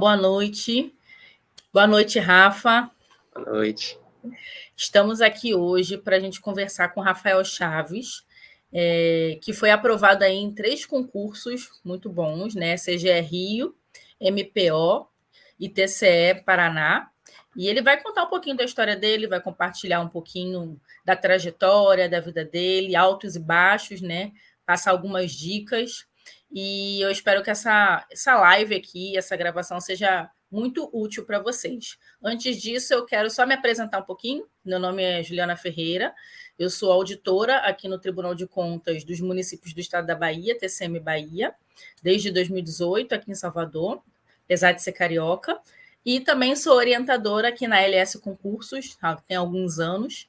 Boa noite. Boa noite, Rafa. Boa noite. Estamos aqui hoje para a gente conversar com Rafael Chaves, que foi aprovado aí em 3 concursos muito bons, né? CGE Rio, MPO e TCE Paraná. E ele vai contar um pouquinho da história dele, vai compartilhar um pouquinho da trajetória, da vida dele, altos e baixos, né? Passar algumas dicas. E eu espero que essa live aqui, essa gravação, seja muito útil para vocês. Antes disso, eu quero só me apresentar um pouquinho. Meu nome é Juliana Ferreira, eu sou auditora aqui no Tribunal de Contas dos Municípios do Estado da Bahia, TCM Bahia, desde 2018, aqui em Salvador, apesar de ser carioca. E também sou orientadora aqui na LS Concursos, tem alguns anos.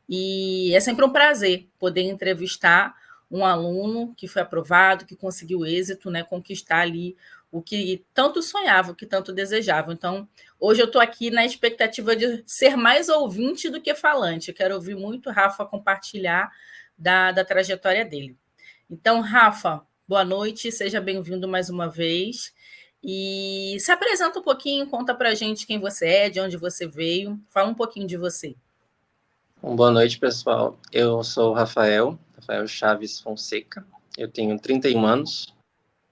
E é sempre um prazer poder entrevistar um aluno que foi aprovado, que conseguiu êxito, né, conquistar ali o que tanto sonhava, o que tanto desejava. Então, hoje eu estou aqui na expectativa de ser mais ouvinte do que falante. Eu quero ouvir muito o Rafa compartilhar da trajetória dele. Então, Rafa, boa noite, seja bem-vindo mais uma vez. E se apresenta um pouquinho, conta para a gente quem você é, de onde você veio, fala um pouquinho de você. Boa noite, pessoal. Eu sou o Rafael Chaves Fonseca. Eu tenho 31 anos,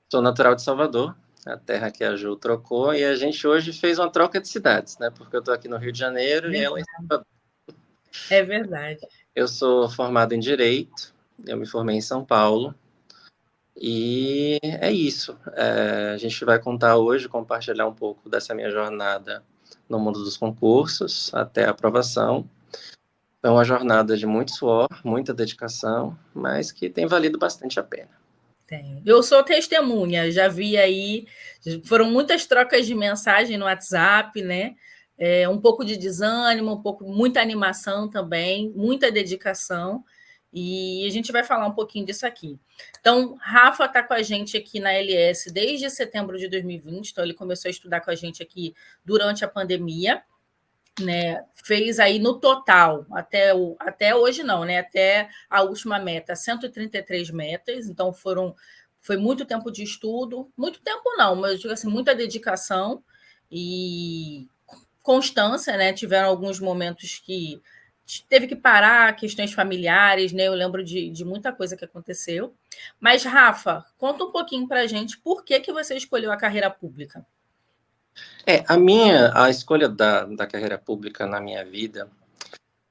sou natural de Salvador, a terra que a Ju trocou, e a gente hoje fez uma troca de cidades, né? Porque eu estou aqui no Rio de Janeiro e ela em Salvador. É verdade. Eu sou formado em Direito, eu me formei em São Paulo, e é isso. A gente vai contar hoje, compartilhar um pouco dessa minha jornada no mundo dos concursos até a aprovação. É uma jornada de muito suor, muita dedicação, mas que tem valido bastante a pena. Tem. Eu sou testemunha, já vi aí, foram muitas trocas de mensagem no WhatsApp, né? Um pouco de desânimo, muita animação também, muita dedicação, e a gente vai falar um pouquinho disso aqui. Então, Rafa está com a gente aqui na LS desde setembro de 2020, então ele começou a estudar com a gente aqui durante a pandemia, né? Fez aí no total, até hoje não, né? Até a última meta, 133 metas, então foi muito tempo de estudo, muito tempo não, mas eu digo assim, muita dedicação e constância, né? Tiveram alguns momentos que teve que parar, questões familiares, né? Eu lembro de muita coisa que aconteceu. Mas, Rafa, conta um pouquinho para a gente por que você escolheu a carreira pública. A escolha da carreira pública na minha vida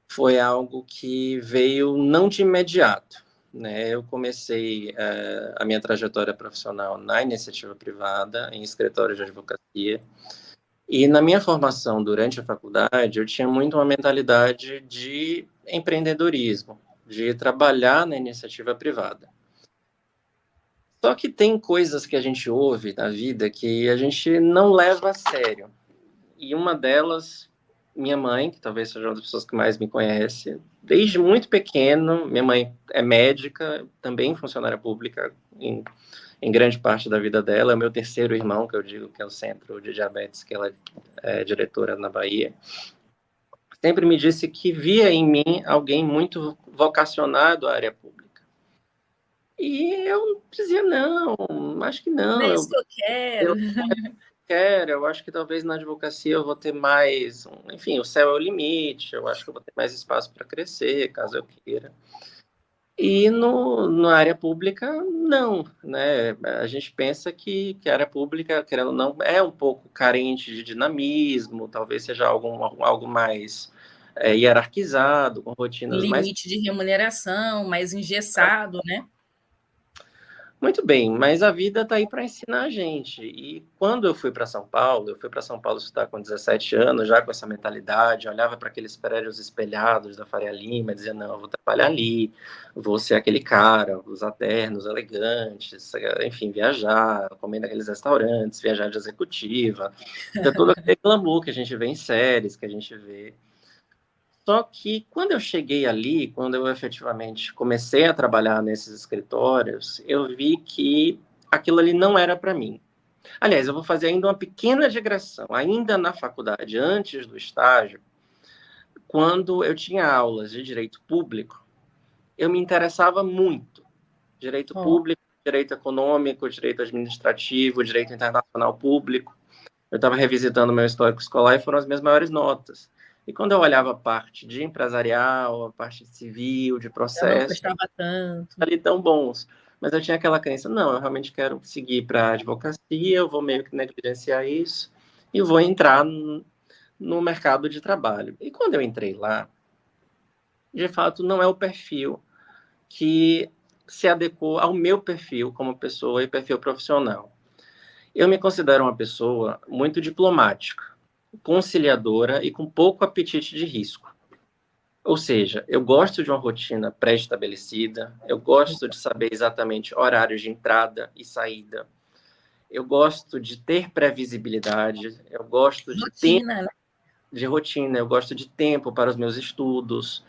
foi algo que veio não de imediato, né? Eu comecei a minha trajetória profissional na iniciativa privada, em escritório de advocacia, e na minha formação durante a faculdade, eu tinha muito uma mentalidade de empreendedorismo, de trabalhar na iniciativa privada. Só que tem coisas que a gente ouve na vida que a gente não leva a sério. E uma delas, minha mãe, que talvez seja uma das pessoas que mais me conhece, desde muito pequeno, minha mãe é médica, também funcionária pública em grande parte da vida dela. É o meu terceiro irmão, que eu digo que é o Centro de Diabetes, que ela é diretora na Bahia. Sempre me disse que via em mim alguém muito vocacionado à área pública. E eu dizia, não, acho que Não não. é isso que eu quero. Eu acho que talvez na advocacia eu vou ter mais, enfim, o céu é o limite, eu acho que eu vou ter mais espaço para crescer, caso eu queira. E na área pública, não, né? A gente pensa que a área pública, querendo ou não, é um pouco carente de dinamismo, talvez seja algo mais hierarquizado, com rotinas mais. Limite de remuneração, mais engessado, né? Muito bem, mas a vida está aí para ensinar a gente. E quando eu fui para São Paulo, eu fui para São Paulo estudar com 17 anos, já com essa mentalidade, olhava para aqueles prédios espelhados da Faria Lima, dizia, não, eu vou trabalhar ali, vou ser aquele cara, usar ternos elegantes, enfim, viajar, comer naqueles restaurantes, viajar de executiva, ter todo aquele glamour que a gente vê em séries, que a gente vê. Só que quando eu cheguei ali, quando eu efetivamente comecei a trabalhar nesses escritórios, eu vi que aquilo ali não era para mim. Aliás, eu vou fazer ainda uma pequena digressão. Ainda na faculdade, antes do estágio, quando eu tinha aulas de direito público, eu me interessava muito. Direito Oh, público, direito econômico, direito administrativo, direito internacional público. Eu estava revisitando meu histórico escolar e foram as minhas maiores notas. E quando eu olhava a parte de empresarial, a parte civil, de Eu não processo, gostava tanto. ali tão bons. Mas eu tinha aquela crença, não, eu realmente quero seguir para a advocacia, eu vou meio que negligenciar isso e vou entrar no mercado de trabalho. E quando eu entrei lá, de fato, não é o perfil que se adequou ao meu perfil como pessoa e perfil profissional. Eu me considero uma pessoa muito diplomática, conciliadora e com pouco apetite de risco. Ou seja, eu gosto de uma rotina pré-estabelecida, eu gosto de saber exatamente horários de entrada e saída, eu gosto de ter previsibilidade, eu gosto de tempo Rotina, né? de rotina, eu gosto de tempo para os meus estudos,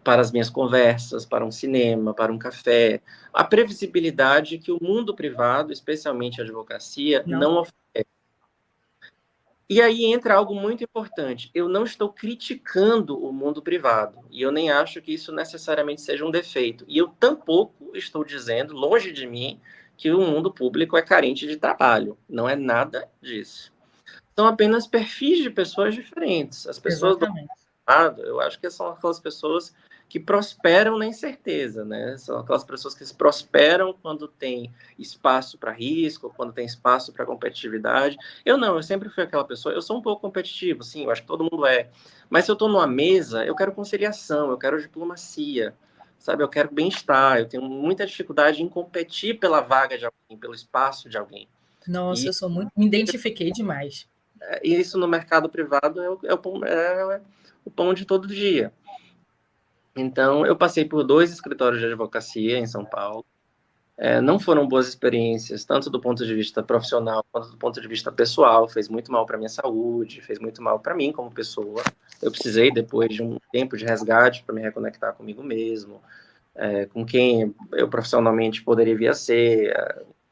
para as minhas conversas, para um cinema, para um café. A previsibilidade que o mundo privado, especialmente a advocacia, Não. não oferece. E aí entra algo muito importante. Eu não estou criticando o mundo privado, e eu nem acho que isso necessariamente seja um defeito. E eu tampouco estou dizendo, longe de mim, que o mundo público é carente de trabalho. Não é nada disso. São apenas perfis de pessoas diferentes. As pessoas do Exatamente. lado, eu acho que são aquelas pessoas que prosperam na incerteza, né? São aquelas pessoas que prosperam quando tem espaço para risco, quando tem espaço para competitividade. Eu não, eu sempre fui aquela pessoa, eu sou um pouco competitivo, sim, eu acho que todo mundo é. Mas se eu estou numa mesa, eu quero conciliação, eu quero diplomacia, sabe? Eu quero bem-estar, eu tenho muita dificuldade em competir pela vaga de alguém, pelo espaço de alguém. Nossa, E eu sou muito. Me identifiquei demais. isso no mercado privado é o pão de todo dia. Então, eu passei por 2 escritórios de advocacia em São Paulo. Não foram boas experiências, tanto do ponto de vista profissional quanto do ponto de vista pessoal. Fez muito mal para minha saúde, fez muito mal para mim como pessoa. Eu precisei, depois de um tempo de resgate, para me reconectar comigo mesmo, com quem eu profissionalmente poderia vir a ser.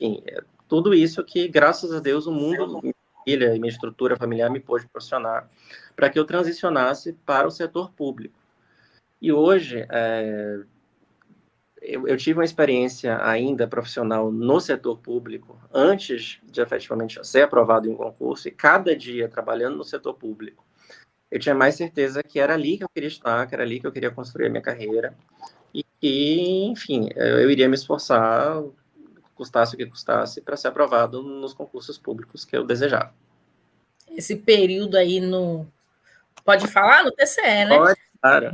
Enfim, tudo isso que, graças a Deus, o mundo, minha família e minha estrutura familiar me pôde proporcionar para que eu transicionasse para o setor público. E hoje, eu tive uma experiência ainda profissional no setor público, antes de efetivamente ser aprovado em um concurso, e cada dia trabalhando no setor público, eu tinha mais certeza que era ali que eu queria estar, que era ali que eu queria construir a minha carreira, e que, enfim, eu iria me esforçar, custasse o que custasse, para ser aprovado nos concursos públicos que eu desejava. Esse período aí no. Pode falar? No TCE, né? Pode, claro,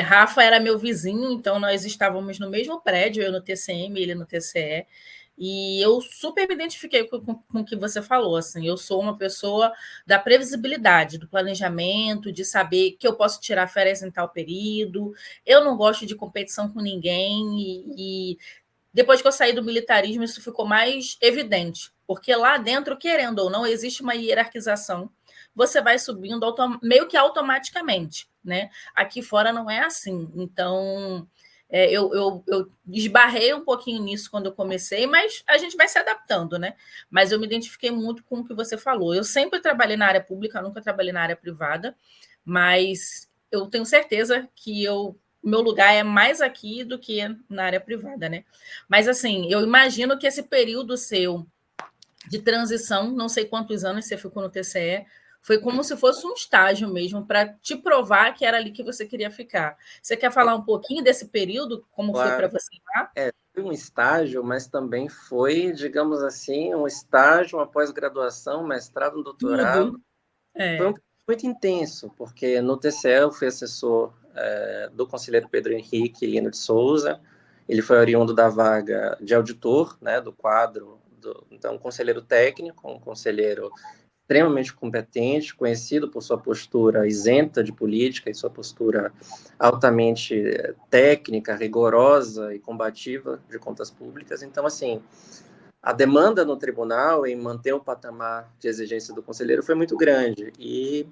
Rafa era meu vizinho, então nós estávamos no mesmo prédio, eu no TCM, ele no TCE. E eu super me identifiquei com o que você falou. Assim, eu sou uma pessoa da previsibilidade, do planejamento, de saber que eu posso tirar férias em tal período. Eu não gosto de competição com ninguém. E depois que eu saí do militarismo, isso ficou mais evidente, porque lá dentro, querendo ou não, existe uma hierarquização. Você vai subindo meio que automaticamente, né? Aqui fora não é assim. Então, eu esbarrei um pouquinho nisso quando eu comecei, mas a gente vai se adaptando, né? Mas eu me identifiquei muito com o que você falou. Eu sempre trabalhei na área pública, nunca trabalhei na área privada, mas eu tenho certeza que meu lugar é mais aqui do que na área privada, né? Mas assim, eu imagino que esse período seu de transição, não sei quantos anos você ficou no TCE, foi como se fosse um estágio mesmo, para te provar que era ali que você queria ficar. Você quer falar um pouquinho desse período, como foi para claro. você lá? Foi um estágio, mas também foi, digamos assim, um estágio, uma pós-graduação, mestrado, um doutorado. Tudo. Foi um É, período muito intenso, porque no TCE eu fui assessor do conselheiro Pedro Henrique Lino de Souza. Ele foi oriundo da vaga de auditor, né, do quadro, então, um conselheiro técnico, um conselheiro extremamente competente, conhecido por sua postura isenta de política e sua postura altamente técnica, rigorosa e combativa de contas públicas. Então, assim, a demanda no tribunal em manter o patamar de exigência do conselheiro foi muito grande. E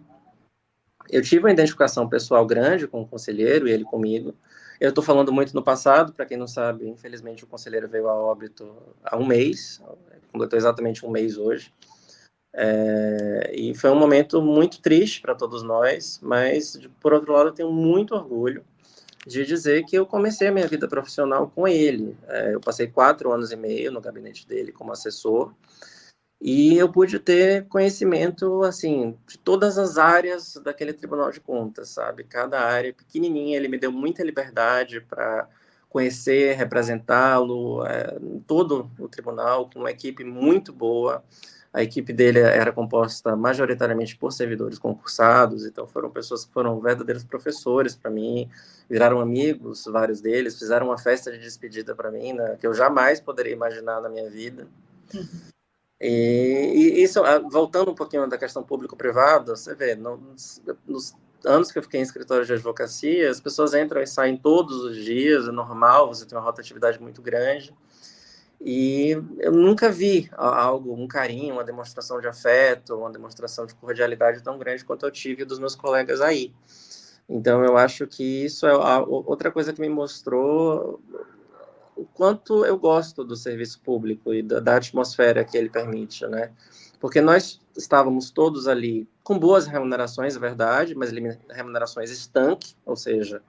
eu tive uma identificação pessoal grande com o conselheiro e ele comigo. Eu estou falando muito no passado, para quem não sabe, infelizmente o conselheiro veio a óbito há um mês, completou exatamente um mês hoje. E foi um momento muito triste para todos nós, mas, por outro lado, eu tenho muito orgulho de dizer que eu comecei a minha vida profissional com ele. Eu passei 4 anos e meio no gabinete dele como assessor, E eu pude ter conhecimento, assim, de todas as áreas daquele Tribunal de Contas, sabe? Cada área pequenininha, ele me deu muita liberdade para conhecer, representá-lo, todo o tribunal, com uma equipe muito boa. A equipe dele era composta majoritariamente por servidores concursados, então foram pessoas que foram verdadeiros professores para mim, viraram amigos, vários deles, fizeram uma festa de despedida para mim, né, que eu jamais poderia imaginar na minha vida. E isso, voltando um pouquinho da questão público-privada, você vê, nos anos que eu fiquei em escritório de advocacia, as pessoas entram e saem todos os dias, é normal, você tem uma rotatividade muito grande, e eu nunca vi algo, um carinho, uma demonstração de afeto, uma demonstração de cordialidade tão grande quanto eu tive dos meus colegas aí. Então, eu acho que isso é outra coisa que me mostrou o quanto eu gosto do serviço público e da atmosfera que ele permite, né? Porque nós estávamos todos ali com boas remunerações, é verdade, mas remunerações estanque, ou seja,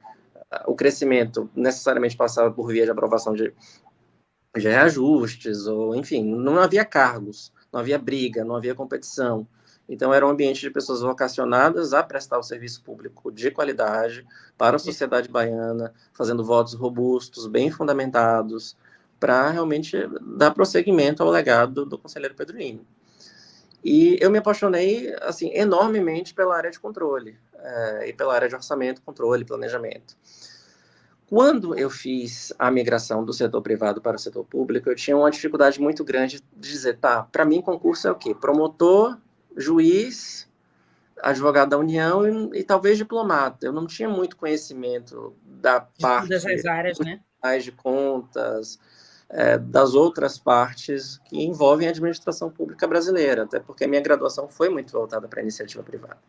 o crescimento necessariamente passava por via de aprovação de reajustes, ou enfim, não havia cargos, não havia briga, não havia competição. Então, era um ambiente de pessoas vocacionadas a prestar o serviço público de qualidade para a sociedade baiana, fazendo votos robustos, bem fundamentados, para realmente dar prosseguimento ao legado do conselheiro Pedro Lino. E eu me apaixonei, assim, enormemente pela área de controle, e pela área de orçamento, controle, planejamento. Quando eu fiz a migração do setor privado para o setor público, eu tinha uma dificuldade muito grande de dizer, tá, para mim concurso é o quê? Promotor, juiz, advogado da União e talvez diplomata. Eu não tinha muito conhecimento da De todas parte as áreas, né? de contas, das outras partes que envolvem a administração pública brasileira, até porque a minha graduação foi muito voltada para a iniciativa privada.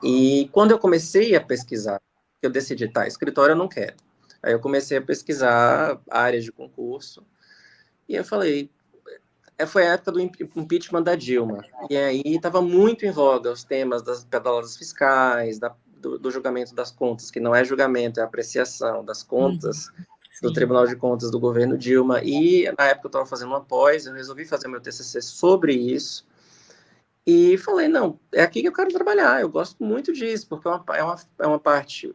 E quando eu comecei a pesquisar, eu decidi, tá, escritório eu não quero. Aí eu comecei a pesquisar áreas de concurso, e eu falei, foi a época do impeachment da Dilma, e aí estava muito em voga os temas das pedaladas fiscais, do julgamento das contas, que não é julgamento, é apreciação das contas do Tribunal de Contas do governo Dilma, e na época eu estava fazendo uma pós, eu resolvi fazer meu TCC sobre isso, e falei, não, é aqui que eu quero trabalhar, eu gosto muito disso, porque é uma parte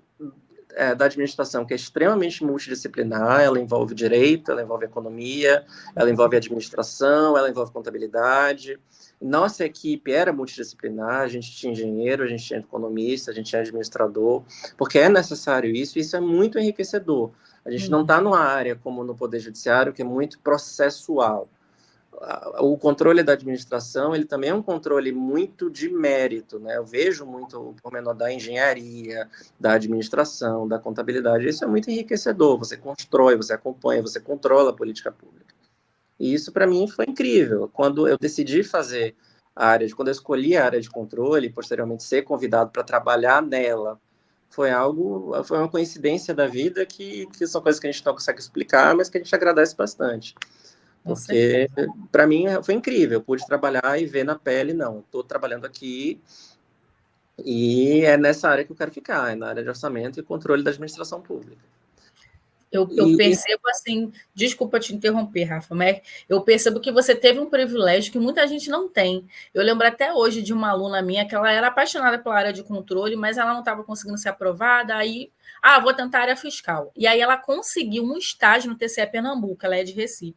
da administração que é extremamente multidisciplinar, ela envolve direito, ela envolve economia, ela envolve administração, ela envolve contabilidade. Nossa equipe era multidisciplinar, a gente tinha engenheiro, a gente tinha economista, a gente tinha administrador, porque é necessário isso, e isso é muito enriquecedor. A gente não está numa área como no Poder Judiciário, que é muito processual. O controle da administração, ele também é um controle muito de mérito, né? Eu vejo muito o pormenor da engenharia, da administração, da contabilidade. Isso é muito enriquecedor. Você constrói, você acompanha, você controla a política pública. E isso, para mim, foi incrível. Quando eu decidi fazer quando eu escolhi a área de controle, e posteriormente ser convidado para trabalhar nela, foi uma coincidência da vida que são coisas que a gente não consegue explicar, mas que a gente agradece bastante. Porque, para mim, foi incrível. Eu pude trabalhar e ver na pele, não, estou trabalhando aqui e é nessa área que eu quero ficar, é na área de orçamento e controle da administração pública. Eu percebo assim, desculpa te interromper, Rafa, mas eu percebo que você teve um privilégio que muita gente não tem. Eu lembro até hoje de uma aluna minha que ela era apaixonada pela área de controle, mas ela não estava conseguindo ser aprovada, aí, vou tentar a área fiscal. E aí ela conseguiu um estágio no TCE Pernambuco, ela é de Recife.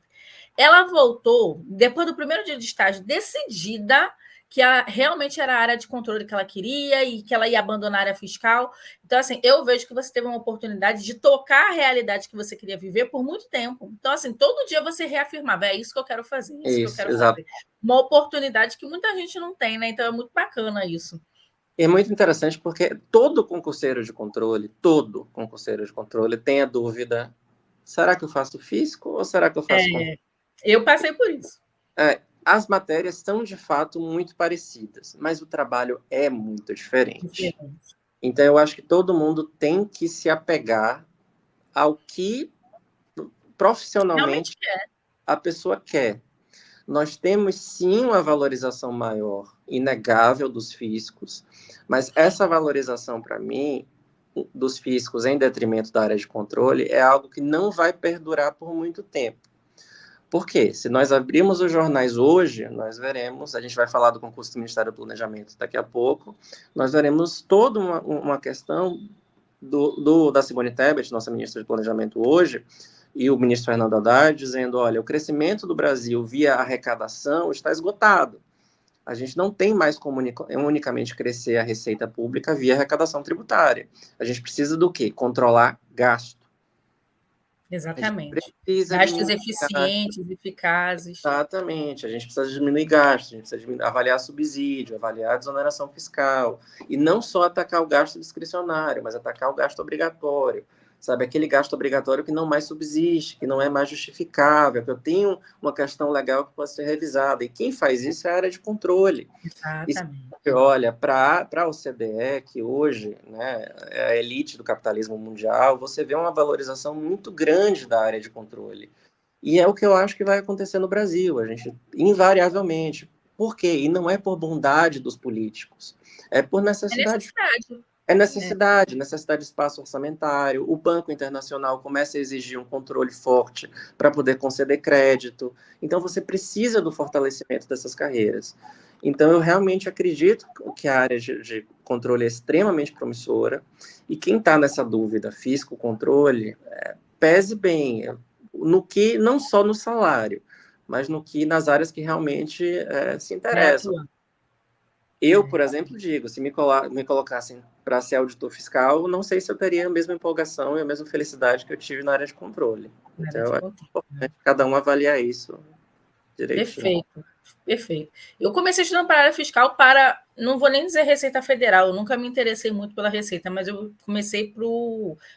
Ela voltou, depois do primeiro dia de estágio, decidida que realmente era a área de controle que ela queria e que ela ia abandonar a área fiscal. Então, assim, eu vejo que você teve uma oportunidade de tocar a realidade que você queria viver por muito tempo. Então, assim, todo dia você reafirmava, é isso que eu quero fazer, é isso que eu quero fazer. Uma oportunidade que muita gente não tem, né? Então, é muito bacana isso. É muito interessante porque todo concurseiro de controle tem a dúvida, será que eu faço físico ou será que eu faço controle? Eu passei por isso. As matérias são, de fato, muito parecidas, mas o trabalho é muito diferente. Então, eu acho que todo mundo tem que se apegar ao que profissionalmente a pessoa quer. Nós temos, sim, uma valorização maior, inegável, dos físicos, mas essa valorização, para mim, dos físicos em detrimento da área de controle, é algo que não vai perdurar por muito tempo. Por quê? Se nós abrirmos os jornais hoje, nós veremos, a gente vai falar do concurso do Ministério do Planejamento daqui a pouco, nós veremos toda uma questão da Simone Tebet, nossa ministra de Planejamento hoje, e o ministro Fernando Haddad, dizendo, olha, o crescimento do Brasil via arrecadação está esgotado. A gente não tem mais como unicamente crescer a receita pública via arrecadação tributária. A gente precisa do quê? Controlar gasto. Exatamente. Precisa Gastos diminuir eficientes, eficazes. Exatamente. A gente precisa diminuir gastos, a gente precisa avaliar subsídio, avaliar a desoneração fiscal. E não só atacar o gasto discricionário, mas atacar o gasto obrigatório. Sabe, aquele gasto obrigatório que não mais subsiste, que não é mais justificável, que eu tenho uma questão legal que pode ser revisada. E quem faz isso é a área de controle. Exatamente. E, olha, para a OCDE, que hoje, né, é a elite do capitalismo mundial, você vê uma valorização muito grande da área de controle. E é o que eu acho que vai acontecer no Brasil, a gente, invariavelmente. Por quê? E não é por bondade dos políticos, é por necessidade. É necessidade de espaço orçamentário. O Banco Internacional começa a exigir um controle forte para poder conceder crédito. Então, você precisa do fortalecimento dessas carreiras. Então, eu realmente acredito que a área de controle é extremamente promissora. E quem está nessa dúvida, fisco, controle, pese bem no que, não só no salário, mas no que nas áreas que realmente se interessam. Eu, por exemplo, digo, se me colocassem para ser auditor fiscal, não sei se eu teria a mesma empolgação e a mesma felicidade que eu tive na área de controle. Então, eu acho importante cada um avaliar isso direitinho. Perfeito. Eu comecei estudando para a área fiscal não vou nem dizer Receita Federal, eu nunca me interessei muito pela Receita, mas eu comecei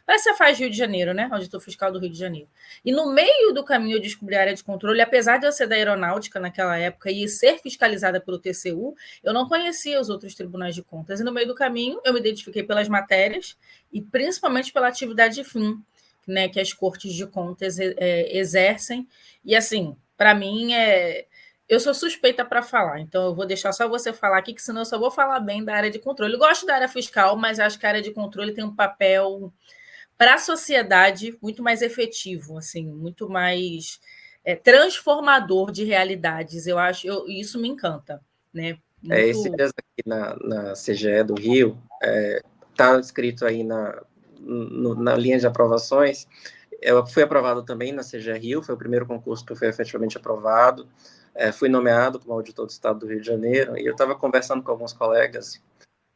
para a Cefaz Rio de Janeiro, né? Auditor Fiscal do Rio de Janeiro. E no meio do caminho eu descobri a área de controle, apesar de eu ser da aeronáutica naquela época e ser fiscalizada pelo TCU, eu não conhecia os outros tribunais de contas. E no meio do caminho eu me identifiquei pelas matérias e principalmente pela atividade fim, né, que as cortes de contas exercem. E assim, para mim eu sou suspeita para falar, então eu vou deixar só você falar aqui, que senão eu só vou falar bem da área de controle. Eu gosto da área fiscal, mas acho que a área de controle tem um papel para a sociedade muito mais efetivo, assim, muito mais transformador de realidades. Eu acho, isso me encanta, né? Esse dias aqui na CGE do Rio, está escrito aí na linha de aprovações. Eu fui aprovado também na CGE Rio, foi o primeiro concurso que eu fui efetivamente aprovado. Fui nomeado como auditor do Estado do Rio de Janeiro, e eu estava conversando com alguns colegas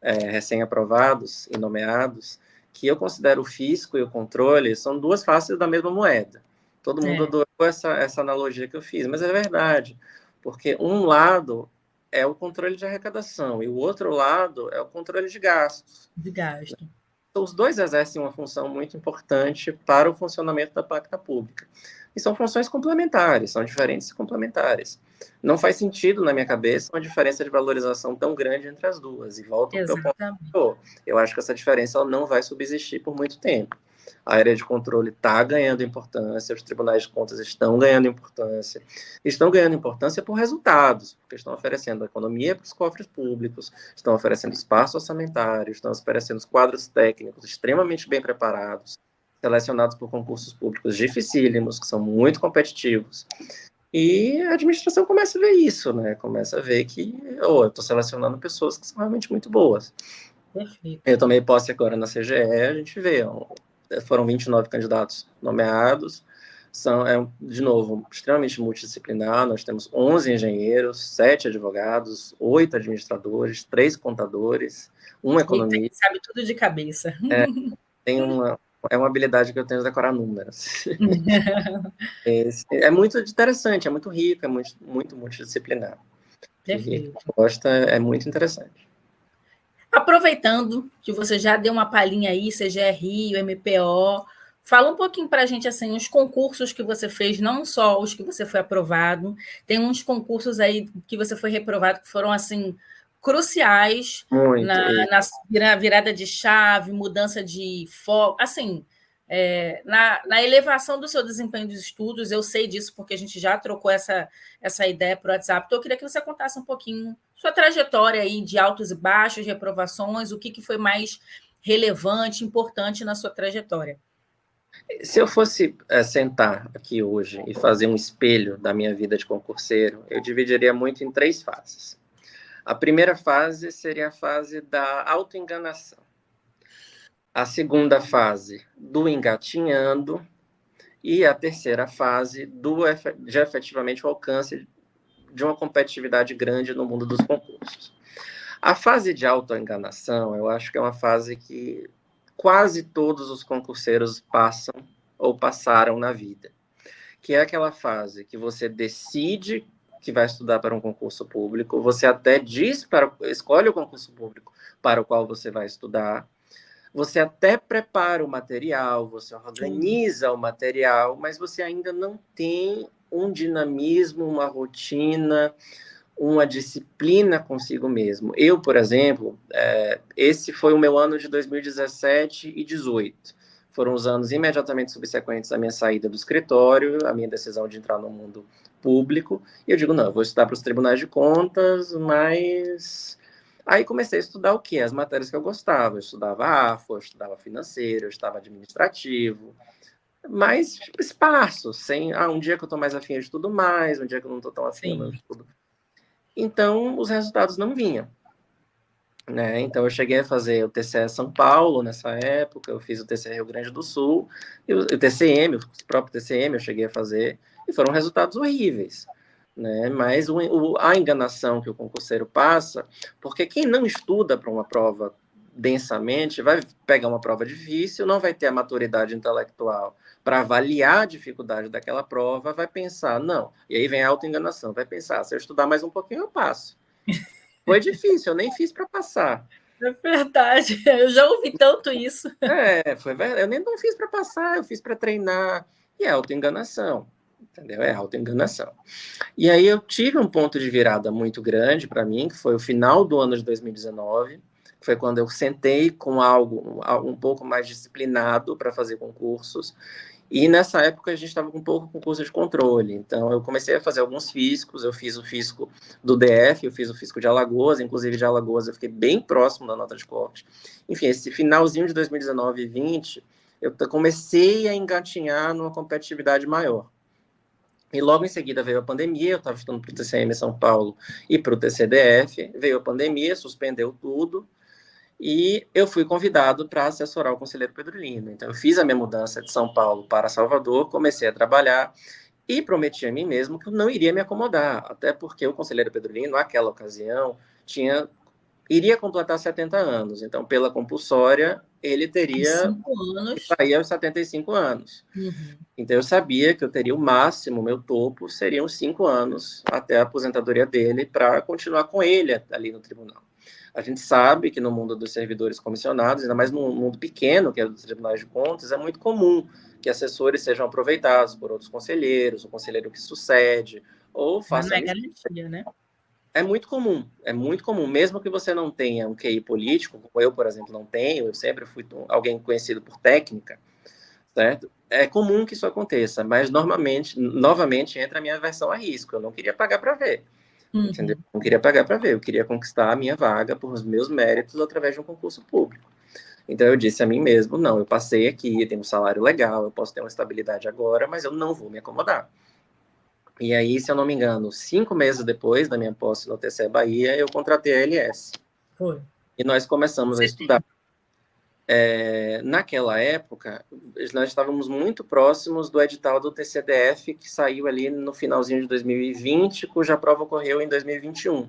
recém-aprovados e nomeados, que eu considero o fisco e o controle são duas faces da mesma moeda. Todo mundo adorou essa analogia que eu fiz, mas é verdade, porque um lado é o controle de arrecadação e o outro lado é o controle de gastos. De gasto. Então, os dois exercem uma função muito importante para o funcionamento da pacta pública. E são funções complementares, são diferentes e complementares. Não faz sentido, na minha cabeça, uma diferença de valorização tão grande entre as duas. E volto ao meu ponto. Eu acho que essa diferença ela não vai subsistir por muito tempo. A área de controle está ganhando importância, os tribunais de contas estão ganhando importância. Estão ganhando importância por resultados, porque estão oferecendo economia para os cofres públicos, estão oferecendo espaço orçamentário, estão oferecendo quadros técnicos extremamente bem preparados, selecionados por concursos públicos dificílimos, que são muito competitivos. E a administração começa a ver isso, né? Começa a ver que eu estou selecionando pessoas que são realmente muito boas. Perfeito. Eu tomei posse agora na CGE, a gente vê, foram 29 candidatos nomeados, de novo, extremamente multidisciplinar, nós temos 11 engenheiros, 7 advogados, 8 administradores, 3 contadores, um economista. Sabe tudo de cabeça. É uma habilidade que eu tenho de decorar números. É muito interessante, é muito rico, é muito multidisciplinar. Perfeito. E gosta, é muito interessante. Aproveitando que você já deu uma palhinha aí, CGE Rio, MPO, fala um pouquinho para a gente assim, os concursos que você fez, não só os que você foi aprovado, tem uns concursos aí que você foi reprovado que foram assim cruciais na virada de chave, mudança de foco, assim, na elevação do seu desempenho dos estudos. Eu sei disso porque a gente já trocou essa ideia para o WhatsApp. Então, eu queria que você contasse um pouquinho sua trajetória aí de altos e baixos, de reprovações, o que foi mais relevante, importante na sua trajetória. Se eu fosse sentar aqui hoje e fazer um espelho da minha vida de concurseiro, eu dividiria muito em 3 fases. A primeira fase seria a fase da autoenganação. A segunda fase, do engatinhando. E a terceira fase, de efetivamente o alcance de uma competitividade grande no mundo dos concursos. A fase de autoenganação, eu acho que é uma fase que quase todos os concurseiros passam ou passaram na vida, que é aquela fase que você decide que vai estudar para um concurso público, você até escolhe o concurso público para o qual você vai estudar, você até prepara o material, você organiza o material, mas você ainda não tem um dinamismo, uma rotina, uma disciplina consigo mesmo. Eu, por exemplo, esse foi o meu ano de 2017 e 2018. Foram os anos imediatamente subsequentes à minha saída do escritório, a minha decisão de entrar no mundo público. E eu digo, não, eu vou estudar para os tribunais de contas, mas... Aí comecei a estudar o quê? As matérias que eu gostava. Eu estudava AFO, eu estudava financeiro, eu estudava administrativo, mas tipo, esparso, sem... um dia que eu estou mais afim eu estudo mais, um dia que eu não estou tão afim eu não estudo. Então, os resultados não vinham. Né? Então, eu cheguei a fazer o TCE São Paulo nessa época, eu fiz o TCE Rio Grande do Sul, e o TCM, o próprio TCM eu cheguei a fazer, e foram resultados horríveis. Né? Mas a enganação que o concurseiro passa, porque quem não estuda para uma prova densamente vai pegar uma prova difícil, não vai ter a maturidade intelectual para avaliar a dificuldade daquela prova, vai pensar, não, e aí vem a autoenganação, vai pensar, se eu estudar mais um pouquinho eu passo. Foi difícil, eu nem fiz para passar. É verdade, eu já ouvi tanto isso. Foi verdade, eu nem não fiz para passar, eu fiz para treinar, e é autoenganação, entendeu? É autoenganação. E aí eu tive um ponto de virada muito grande para mim, que foi o final do ano de 2019, que foi quando eu sentei com algo um pouco mais disciplinado para fazer concursos, e nessa época a gente estava com um pouco com curso de controle. Então eu comecei a fazer alguns fiscos, eu fiz o fisco do DF, eu fiz o fisco de Alagoas, inclusive de Alagoas eu fiquei bem próximo da nota de corte. Enfim, esse finalzinho de 2019 e 20, eu comecei a engatinhar numa competitividade maior. E logo em seguida veio a pandemia, eu estava estudando para o TCM São Paulo e para o TCDF, veio a pandemia, suspendeu tudo, e eu fui convidado para assessorar o conselheiro Pedro Lino. Então, eu fiz a minha mudança de São Paulo para Salvador, comecei a trabalhar e prometi a mim mesmo que eu não iria me acomodar, até porque o conselheiro Pedro Lino, naquela ocasião, iria completar 70 anos. Então, pela compulsória, ele teria 5 anos. que sair aos 75 anos. Uhum. Então, eu sabia que eu teria o máximo, meu topo, seriam 5 anos até a aposentadoria dele para continuar com ele ali no tribunal. A gente sabe que no mundo dos servidores comissionados, ainda mais num mundo pequeno, que é dos tribunais de contas, é muito comum que assessores sejam aproveitados por outros conselheiros, o conselheiro que sucede, ou faça... Não é garantia, né? É muito comum, mesmo que você não tenha um QI político, como eu, por exemplo, não tenho, eu sempre fui alguém conhecido por técnica, certo? É comum que isso aconteça, mas novamente entra a minha aversão a risco, eu não queria pagar para ver. Entendeu? Não queria pagar para ver, eu queria conquistar a minha vaga por os meus méritos através de um concurso público. Então eu disse a mim mesmo, não, eu passei aqui, eu tenho um salário legal, eu posso ter uma estabilidade agora, mas eu não vou me acomodar. E aí, se eu não me engano, 5 meses depois da minha posse no TCE Bahia, eu contratei a LS. Foi. E nós começamos a estudar. Naquela época, nós estávamos muito próximos do edital do TCDF, que saiu ali no finalzinho de 2020, cuja prova ocorreu em 2021.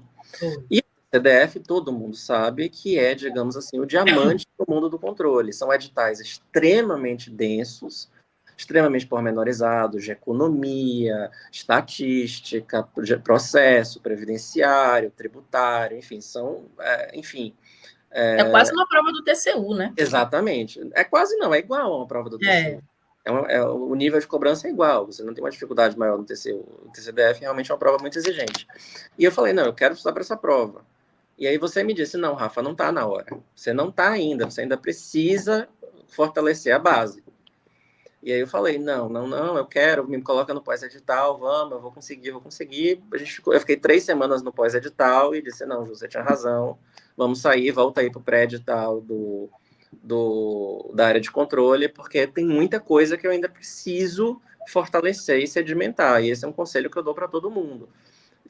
E o TCDF, todo mundo sabe que é, digamos assim, o diamante do mundo do controle. São editais extremamente densos, extremamente pormenorizados, de economia, estatística, processo previdenciário, tributário, enfim, É quase uma prova do TCU, né? Exatamente. É quase não, é igual a uma prova do TCU. O nível de cobrança é igual, você não tem uma dificuldade maior no TCU. O TCDF realmente é uma prova muito exigente. E eu falei, não, eu quero estudar para essa prova. E aí você me disse, não, Rafa, não está na hora. Você não está ainda, você ainda precisa fortalecer a base. E aí eu falei, não, eu quero, me coloca no pós-edital, vamos, eu vou conseguir. Eu fiquei 3 semanas no pós-edital e disse, não, Ju, você tinha razão, vamos sair, volta aí para o pré-edital da área de controle, porque tem muita coisa que eu ainda preciso fortalecer e sedimentar, e esse é um conselho que eu dou para todo mundo.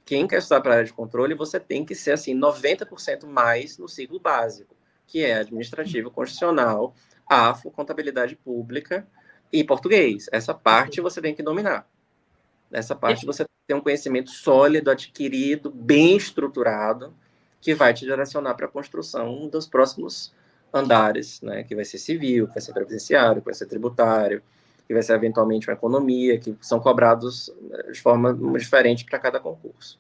Quem quer estudar para a área de controle, você tem que ser assim 90% mais no ciclo básico, que é administrativo, constitucional, AFO, contabilidade pública e português. Essa parte você tem que dominar. Nessa parte você tem um conhecimento sólido, adquirido, bem estruturado, que vai te direcionar para a construção dos próximos andares, né? Que vai ser civil, que vai ser previdenciário, que vai ser tributário, que vai ser eventualmente uma economia, que são cobrados de forma diferente para cada concurso.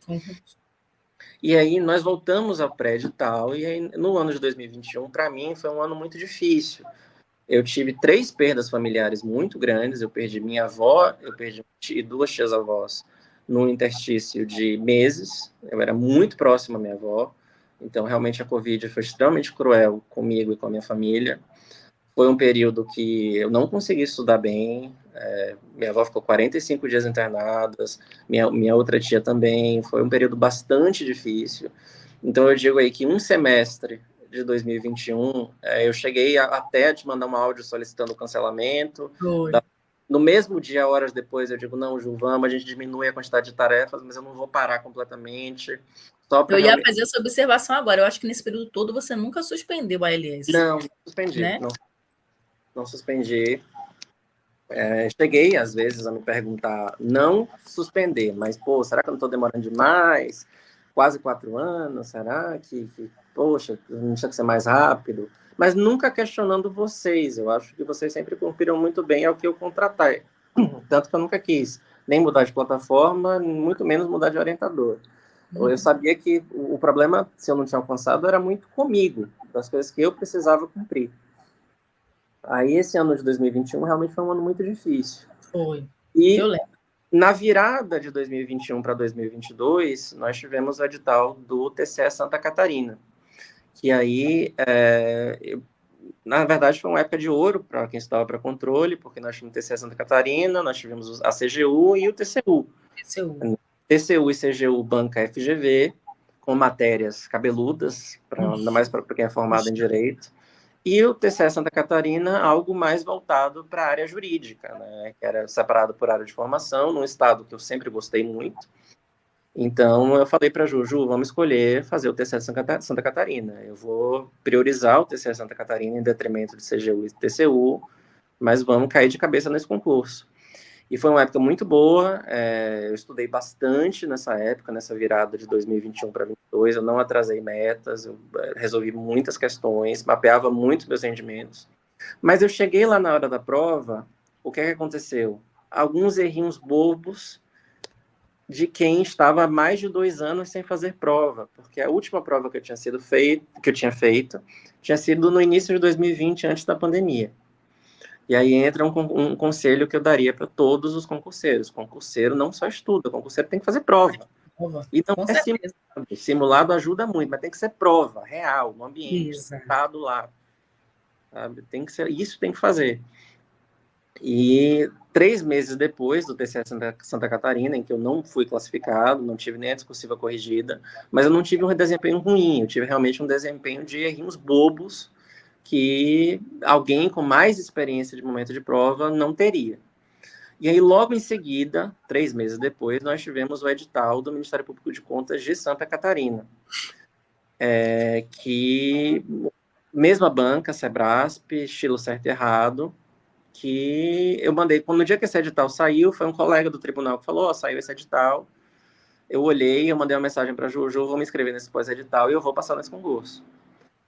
E aí nós voltamos ao pré-edital, e aí no ano de 2021, para mim, foi um ano muito difícil. Eu tive 3 perdas familiares muito grandes. Eu perdi minha avó, eu perdi 2 tias-avós num interstício de meses. Eu era muito próximo à minha avó. Então, realmente, a Covid foi extremamente cruel comigo e com a minha família. Foi um período que eu não consegui estudar bem. Minha avó ficou 45 dias internadas, minha outra tia também. Foi um período bastante difícil. Então, eu digo aí que um semestre de 2021, eu cheguei até a te mandar um áudio solicitando o cancelamento. No mesmo dia, horas depois, eu digo, não, Ju, vamos, a gente diminui a quantidade de tarefas, mas eu não vou parar completamente. Eu ia fazer essa observação agora. Eu acho que nesse período todo você nunca suspendeu a ALS. Não, não suspendi. Né? Não suspendi. Cheguei, às vezes, a me perguntar, não suspender, mas, pô, será que eu não estou demorando demais? Quase 4 anos, será poxa, não tinha que ser mais rápido? Mas nunca questionando vocês, eu acho que vocês sempre cumpriram muito bem ao que eu contratei. Tanto que eu nunca quis nem mudar de plataforma, muito menos mudar de orientador. Eu sabia que o problema, se eu não tinha alcançado, era muito comigo, das coisas que eu precisava cumprir. Aí, esse ano de 2021 realmente foi um ano muito difícil. Foi. E eu lembro. Na virada de 2021 para 2022, nós tivemos o edital do TCE Santa Catarina, que aí, na verdade, foi uma época de ouro para quem estudava para controle, porque nós tínhamos o TCE Santa Catarina, nós tivemos a CGU e o TCU. TCU e CGU banca FGV, com matérias cabeludas, ainda mais para quem é formado em Direito. E o TCE Santa Catarina, algo mais voltado para a área jurídica, né? Que era separado por área de formação, num estado que eu sempre gostei muito. Então, eu falei para a Ju, vamos escolher fazer o TCE Santa Catarina. Eu vou priorizar o TCE Santa Catarina em detrimento de CGU e TCU, mas vamos cair de cabeça nesse concurso. E foi uma época muito boa, eu estudei bastante nessa época, nessa virada de 2021 para 2022, eu não atrasei metas, eu resolvi muitas questões, mapeava muito meus rendimentos. Mas eu cheguei lá na hora da prova, o que é que aconteceu? Alguns errinhos bobos de quem estava há mais de 2 anos sem fazer prova, porque a última prova que eu tinha feito tinha sido no início de 2020, antes da pandemia. E aí entra um conselho que eu daria para todos os concurseiros. Concurseiro não só estuda, concurseiro tem que fazer prova. E não é simulado. Simulado ajuda muito, mas tem que ser prova, real, no ambiente, sentado lá. Sabe? Isso tem que fazer. E 3 meses depois do TCE Santa Catarina, em que eu não fui classificado, não tive nem a discursiva corrigida, mas eu não tive um desempenho ruim, eu tive realmente um desempenho de errinhos bobos, que alguém com mais experiência de momento de prova não teria. E aí, logo em seguida, 3 meses depois, nós tivemos o edital do Ministério Público de Contas de Santa Catarina, que, mesma banca, Sebrasp, estilo certo e errado, que eu mandei, no dia que esse edital saiu, foi um colega do tribunal que falou, saiu esse edital, eu olhei, eu mandei uma mensagem para a Ju, vou me inscrever nesse pós-edital e eu vou passar nesse concurso.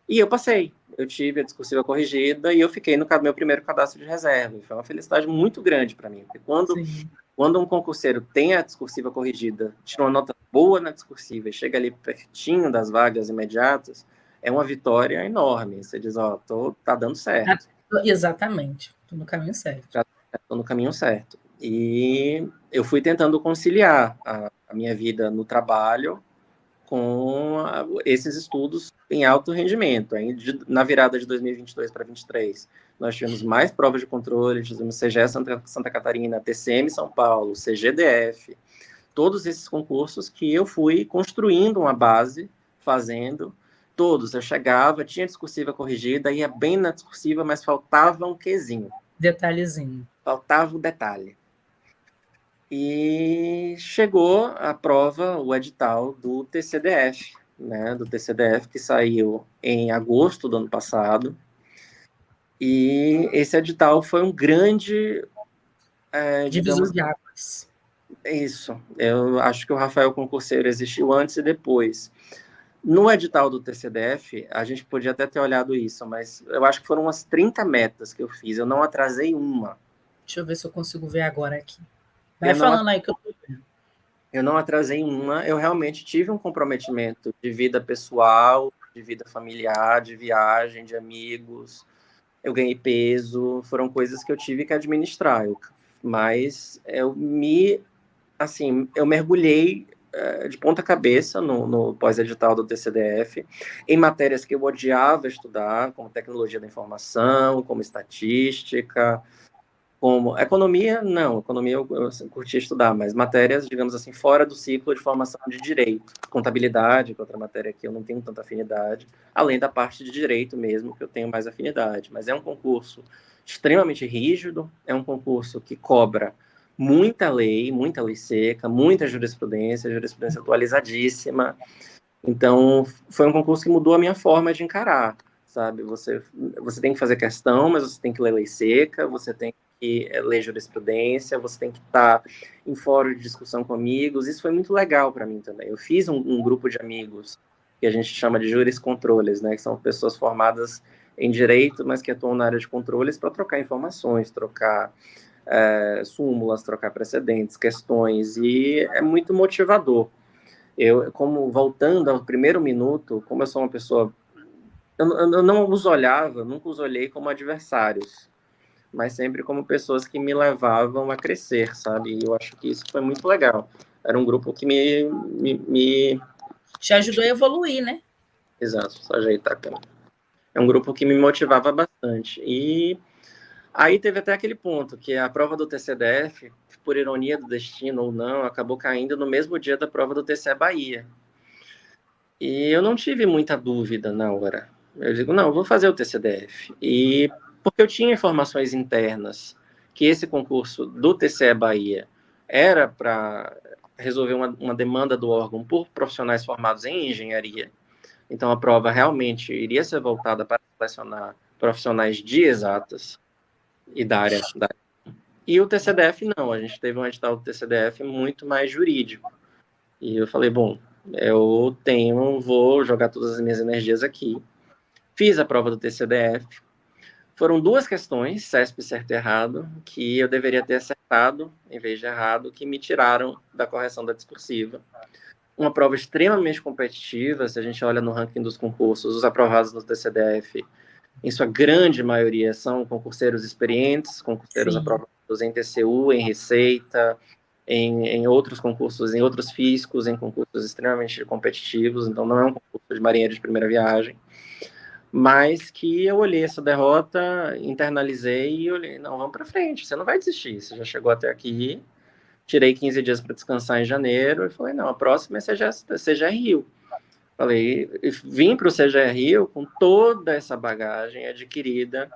E eu passei. Eu tive a discursiva corrigida e eu fiquei no meu primeiro cadastro de reserva. Foi uma felicidade muito grande para mim. Porque quando um concurseiro tem a discursiva corrigida, tira uma nota boa na discursiva e chega ali pertinho das vagas imediatas, é uma vitória enorme. Você diz, tá dando certo. Exatamente. Estou no caminho certo. Estou no caminho certo. E eu fui tentando conciliar a minha vida no trabalho com esses estudos em alto rendimento. Aí, na virada de 2022 para 2023, nós tivemos mais provas de controle, tivemos CGE Santa Catarina, TCM São Paulo, CGDF, todos esses concursos que eu fui construindo uma base, fazendo, Todos. Eu chegava, tinha discursiva corrigida, ia bem na discursiva, mas faltava um quezinho. Detalhezinho. Faltava o detalhe. E chegou a prova, o edital do TCDF, né? Do TCDF, que saiu em agosto do ano passado. E esse edital foi um grande, Divisor digamos, de águas. isso. Eu acho que o Rafael Concurseiro existiu antes e depois. No edital do TCDF, a gente podia até ter olhado isso, mas eu acho que foram umas 30 metas que eu fiz. Eu não atrasei uma. Deixa eu ver se eu consigo ver agora aqui. Vai Eu não, falando aí que eu tô vendo. eu não atrasei uma. Eu realmente tive um comprometimento de vida pessoal, de vida familiar, de viagem, de amigos. Eu ganhei peso. Foram coisas que eu tive que administrar. Mas eu mergulhei de ponta cabeça no pós-edital do TCDF, em matérias que eu odiava estudar, como tecnologia da informação, como estatística, como economia, não, economia eu curti estudar, mas matérias, digamos assim, fora do ciclo de formação de direito, contabilidade, que é outra matéria que eu não tenho tanta afinidade, além da parte de direito mesmo, que eu tenho mais afinidade. Mas é um concurso extremamente rígido, é um concurso que cobra muita lei seca, muita jurisprudência atualizadíssima. Então, foi um concurso que mudou a minha forma de encarar, sabe? Você tem que fazer questão, mas você tem que ler lei seca, você tem que ler jurisprudência, você tem que estar em fórum de discussão com amigos. Isso foi muito legal para mim também. Eu fiz um grupo de amigos que a gente chama de juriscontroles, né? Que são pessoas formadas em direito, mas que atuam na área de controles para trocar informações, trocar súmulas, trocar precedentes, questões, e é muito motivador. Como voltando ao primeiro minuto, como eu sou uma pessoa, eu não os olhava, nunca os olhei como adversários, mas sempre como pessoas que me levavam a crescer, sabe? E eu acho que isso foi muito legal. Era um grupo que Te ajudou a evoluir, né? exato, só ajeitar a câmera. É um grupo que me motivava bastante. E aí teve até aquele ponto que a prova do TCDF, por ironia do destino ou não, acabou caindo no mesmo dia da prova do TCE Bahia. E eu não tive muita dúvida na hora. Eu digo, não, eu vou fazer o TCDF. E porque eu tinha informações internas que esse concurso do TCE Bahia era para resolver uma demanda do órgão por profissionais formados em engenharia. Então a prova realmente iria ser voltada para selecionar profissionais de exatas e da área. E o TCDF não, a gente teve um edital do TCDF muito mais jurídico. E eu falei, bom, vou jogar todas as minhas energias aqui. Fiz a prova do TCDF. Foram duas questões, CESP certo e errado, que eu deveria ter acertado em vez de errado, que me tiraram da correção da discursiva. Uma prova extremamente competitiva, se a gente olha no ranking dos concursos, os aprovados no TCDF, em sua grande maioria, são concurseiros experientes, concurseiros aprovados em TCU, em Receita, em outros concursos, em outros fiscos, em concursos extremamente competitivos, então não é um concurso de marinheiro de primeira viagem, mas que eu olhei essa derrota, internalizei e olhei, não, vamos para frente, você não vai desistir, você já chegou até aqui, tirei 15 dias para descansar em janeiro, e falei, não, a próxima é CGR Rio. Falei, vim para o CGR Rio com toda essa bagagem adquirida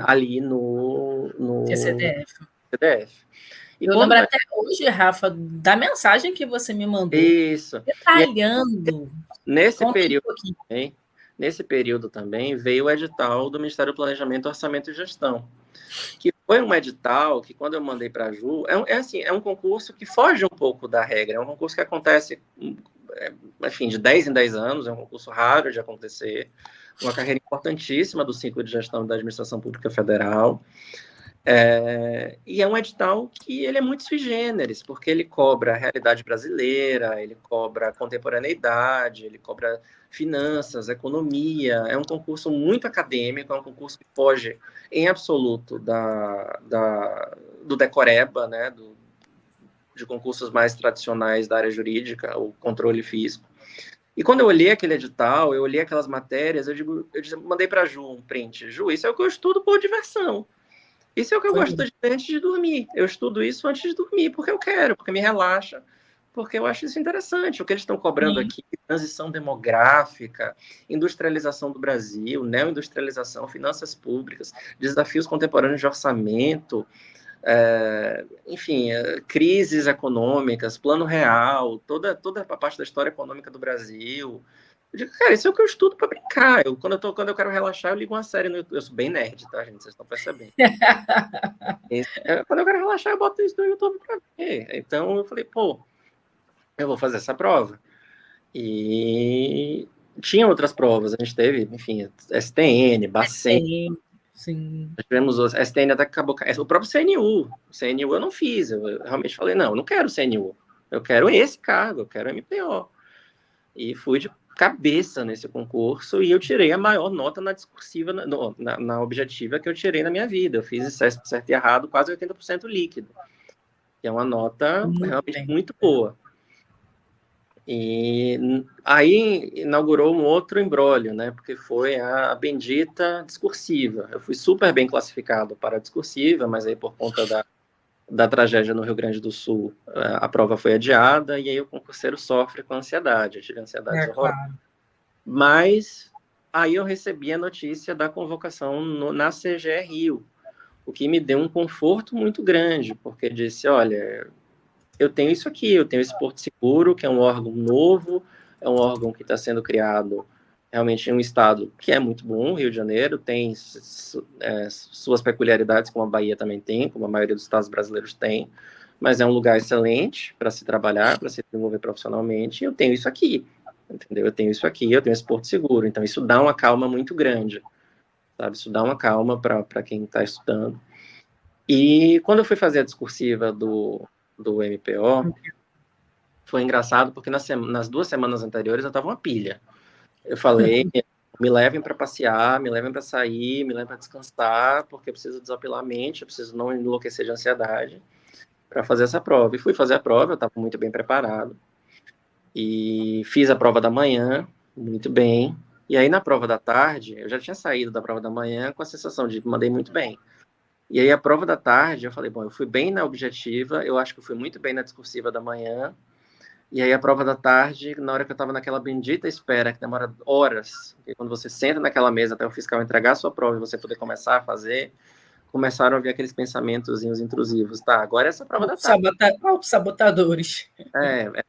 ali no CDF. E Eu quando lembro até hoje, Rafa, da mensagem que você me mandou, isso. detalhando. Nesse Conta um período pouquinho. também, nesse período também veio o edital do Ministério do Planejamento, Orçamento e Gestão, que foi um edital que quando eu mandei para a Ju, é um concurso que foge um pouco da regra, é um concurso que acontece, enfim, de 10 em 10 anos, é um concurso raro de acontecer, uma carreira importantíssima do ciclo de gestão da Administração Pública Federal. E é um edital que ele é muito sui generis, porque ele cobra a realidade brasileira, ele cobra contemporaneidade, ele cobra finanças, economia. É um concurso muito acadêmico, é um concurso que foge em absoluto do decoreba, né, de concursos mais tradicionais da área jurídica, o controle fisco. E quando eu olhei aquele edital, eu olhei aquelas matérias, mandei para a Ju um print. Ju, isso é o que eu estudo por diversão. Isso é o que eu gosto de fazer antes de dormir. Eu estudo isso antes de dormir, porque eu quero, porque me relaxa, porque eu acho isso interessante. O que eles estão cobrando Sim. aqui, transição demográfica, industrialização do Brasil, neoindustrialização, finanças públicas, desafios contemporâneos de orçamento, enfim, crises econômicas, plano real, toda a parte da história econômica do Brasil. Eu digo, cara, isso é o que eu estudo para brincar. Quando eu quero relaxar, eu ligo uma série no YouTube. Eu sou bem nerd, tá, gente? Vocês estão percebendo. Quando eu quero relaxar, eu boto isso no YouTube para ver. Então eu falei, pô, eu vou fazer essa prova. E tinha outras provas, a gente teve, enfim, STN, Bacen, Sim. nós tivemos os STN até que acabou. O próprio CNU. O CNU eu não fiz. Eu realmente falei, não, eu não quero CNU. Eu quero esse cargo, eu quero MPO. E fui de cabeça nesse concurso e eu tirei a maior nota na discursiva, na objetiva que eu tirei na minha vida. Eu fiz certo e errado, quase 80% líquido, que é uma nota Muito realmente bem. muito boa. E aí inaugurou um outro imbróglio, né? Porque foi a bendita discursiva. Eu fui super bem classificado para a discursiva, mas aí por conta da tragédia no Rio Grande do Sul, a prova foi adiada e aí o concurseiro sofre com ansiedade. Eu tive ansiedades horrorosas. Claro. Mas aí eu recebi a notícia da convocação na CGE Rio, o que me deu um conforto muito grande, porque disse, olha, eu tenho isso aqui, eu tenho esse Porto Seguro, que é um órgão novo, é um órgão que está sendo criado realmente em um estado que é muito bom, Rio de Janeiro, tem suas peculiaridades, como a Bahia também tem, como a maioria dos estados brasileiros tem, mas é um lugar excelente para se trabalhar, para se desenvolver profissionalmente, e eu tenho isso aqui, entendeu? Eu tenho isso aqui, eu tenho esse Porto Seguro, então isso dá uma calma muito grande, sabe? Isso dá uma calma para quem está estudando. E quando eu fui fazer a discursiva do MPO, foi engraçado porque nas 2 semanas anteriores eu estava uma pilha. Eu falei, me levem para passear, me levem para sair, me levem para descansar, porque eu preciso desopilar a mente, eu preciso não enlouquecer de ansiedade para fazer essa prova. E fui fazer a prova, eu estava muito bem preparado. E fiz a prova da manhã, muito bem. E aí na prova da tarde, eu já tinha saído da prova da manhã com a sensação de que mandei muito bem. E aí a prova da tarde, eu falei, bom, eu fui bem na objetiva, eu acho que eu fui muito bem na discursiva da manhã. E aí a prova da tarde, na hora que eu estava naquela bendita espera, que demora horas, porque quando você senta naquela mesa até o fiscal entregar a sua prova e você poder começar a fazer, começaram a vir aqueles pensamentozinhos intrusivos. Tá, agora é essa prova da tarde. Autossabotadores.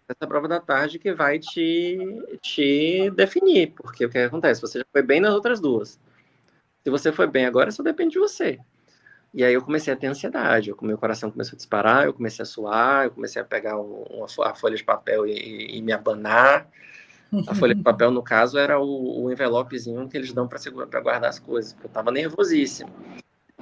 Essa prova da tarde que vai te definir, porque o que acontece? Você já foi bem nas outras duas. Se você foi bem agora, só depende de você. E aí eu comecei a ter ansiedade, meu coração começou a disparar, eu comecei a suar, eu comecei a pegar a folha de papel e me abanar. A folha de papel, no caso, era o envelopezinho que eles dão para guardar as coisas, porque eu estava nervosíssimo.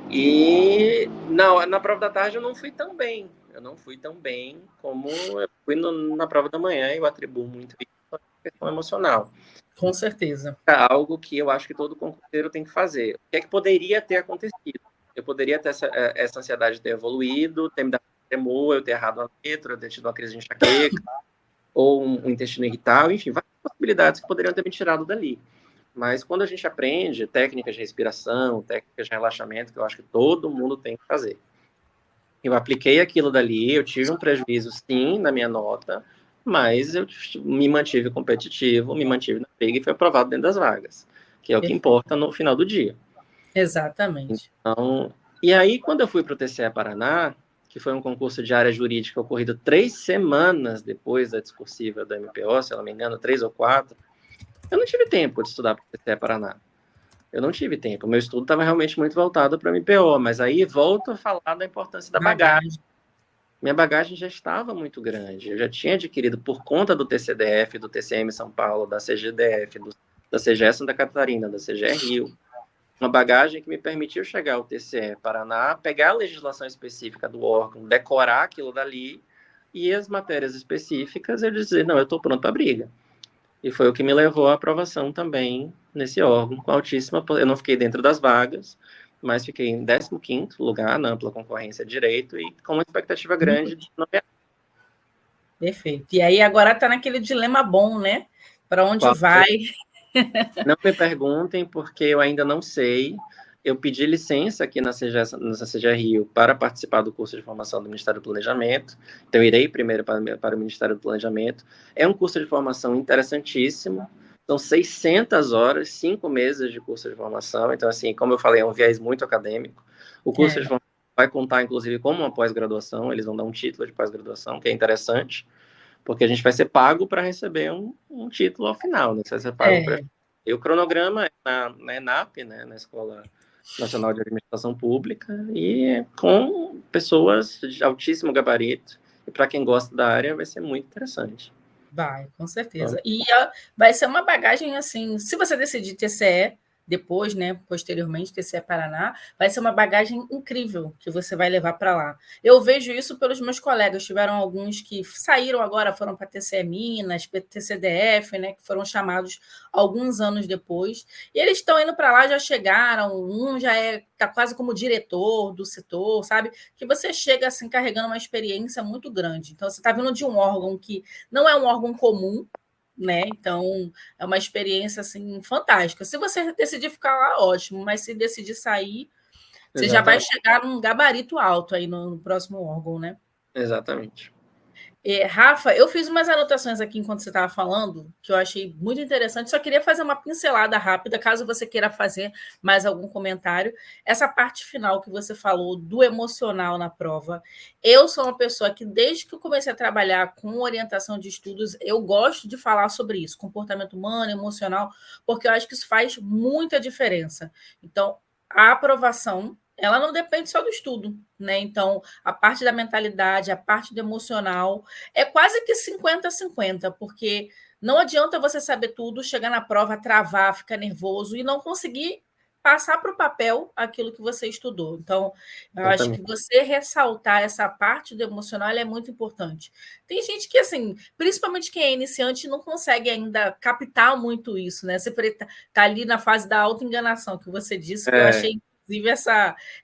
E na prova da tarde eu não fui tão bem. Eu não fui tão bem como eu fui na prova da manhã, e eu atribuo muito isso à questão emocional. Com certeza. É algo que eu acho que todo concurseiro tem que fazer. O que é que poderia ter acontecido? Eu poderia ter essa ansiedade ter evoluído, ter me dado tremor, eu ter errado a letra, eu ter tido uma crise de enxaqueca, ou um intestino irritável, enfim, várias possibilidades que poderiam ter me tirado dali. Mas quando a gente aprende técnicas de respiração, técnicas de relaxamento, que eu acho que todo mundo tem que fazer. Eu apliquei aquilo dali, eu tive um prejuízo, sim, na minha nota, mas eu me mantive competitivo, me mantive na briga e foi aprovado dentro das vagas, que é o que importa no final do dia. Exatamente. Então, e aí, quando eu fui para o TCE Paraná, que foi um concurso de área jurídica ocorrido 3 semanas depois da discursiva do MPO, se eu não me engano, 3 ou 4, eu não tive tempo de estudar para o TCE Paraná. Eu não tive tempo. O meu estudo estava realmente muito voltado para o MPO, mas aí volto a falar da importância da bagagem. Minha bagagem já estava muito grande. Eu já tinha adquirido, por conta do TCDF, do TCM São Paulo, da CGDF, da CGE Santa Catarina, da CGE Rio, uma bagagem que me permitiu chegar ao TCE Paraná, pegar a legislação específica do órgão, decorar aquilo dali, e as matérias específicas, eu dizer, não, eu estou pronto para a briga. E foi o que me levou à aprovação também nesse órgão, com altíssima... Eu não fiquei dentro das vagas, mas fiquei em 15º lugar na ampla concorrência de direito e com uma expectativa grande de nomear. Perfeito. E aí agora está naquele dilema bom, né? Para onde vai? Não me perguntem, porque eu ainda não sei. eu pedi licença aqui na CGE Rio para participar do curso de formação do Ministério do Planejamento. Então, eu irei primeiro para o Ministério do Planejamento. É um curso de formação interessantíssimo. São 600 horas, 5 meses de curso de formação. Então, assim, como eu falei, é um viés muito acadêmico. O curso de formação vai contar, inclusive, como uma pós-graduação. Eles vão dar um título de pós-graduação, que é interessante, porque a gente vai ser pago para receber um título ao final, né? Você vai ser pago para... E o cronograma é na ENAP, né? Na Escola Nacional de Administração Pública, e com pessoas de altíssimo gabarito. E para quem gosta da área, vai ser muito interessante. Vai, com certeza. E vai ser uma bagagem assim, se você decidir TCE depois, né, posteriormente, TCE Paraná, vai ser uma bagagem incrível que você vai levar para lá. Eu vejo isso pelos meus colegas, tiveram alguns que saíram agora, foram para TCE Minas, TCDF, né, que foram chamados alguns anos depois, e eles estão indo para lá, já chegaram, um já está quase como diretor do setor, sabe? Que você chega assim carregando uma experiência muito grande. Então, você está vindo de um órgão que não é um órgão comum, né? Então, é uma experiência assim fantástica. Se você decidir ficar lá, ótimo, mas se decidir sair, você já vai chegar num gabarito alto aí no próximo órgão, né? Exatamente. Rafa, eu fiz umas anotações aqui enquanto você estava falando, que eu achei muito interessante. Só queria fazer uma pincelada rápida, caso você queira fazer mais algum comentário. Essa parte final que você falou do emocional na prova. Eu sou uma pessoa que, desde que eu comecei a trabalhar com orientação de estudos, eu gosto de falar sobre isso, comportamento humano, emocional, porque eu acho que isso faz muita diferença. Então, a aprovação, ela não depende só do estudo, né? Então, a parte da mentalidade, a parte do emocional, é quase que 50-50, porque não adianta você saber tudo, chegar na prova, travar, ficar nervoso e não conseguir passar para o papel aquilo que você estudou. Então, eu acho que você ressaltar essa parte do emocional é muito importante. Tem gente que, assim, principalmente quem é iniciante, não consegue ainda captar muito isso, né? Você está ali na fase da autoenganação, que você disse, que eu achei inclusive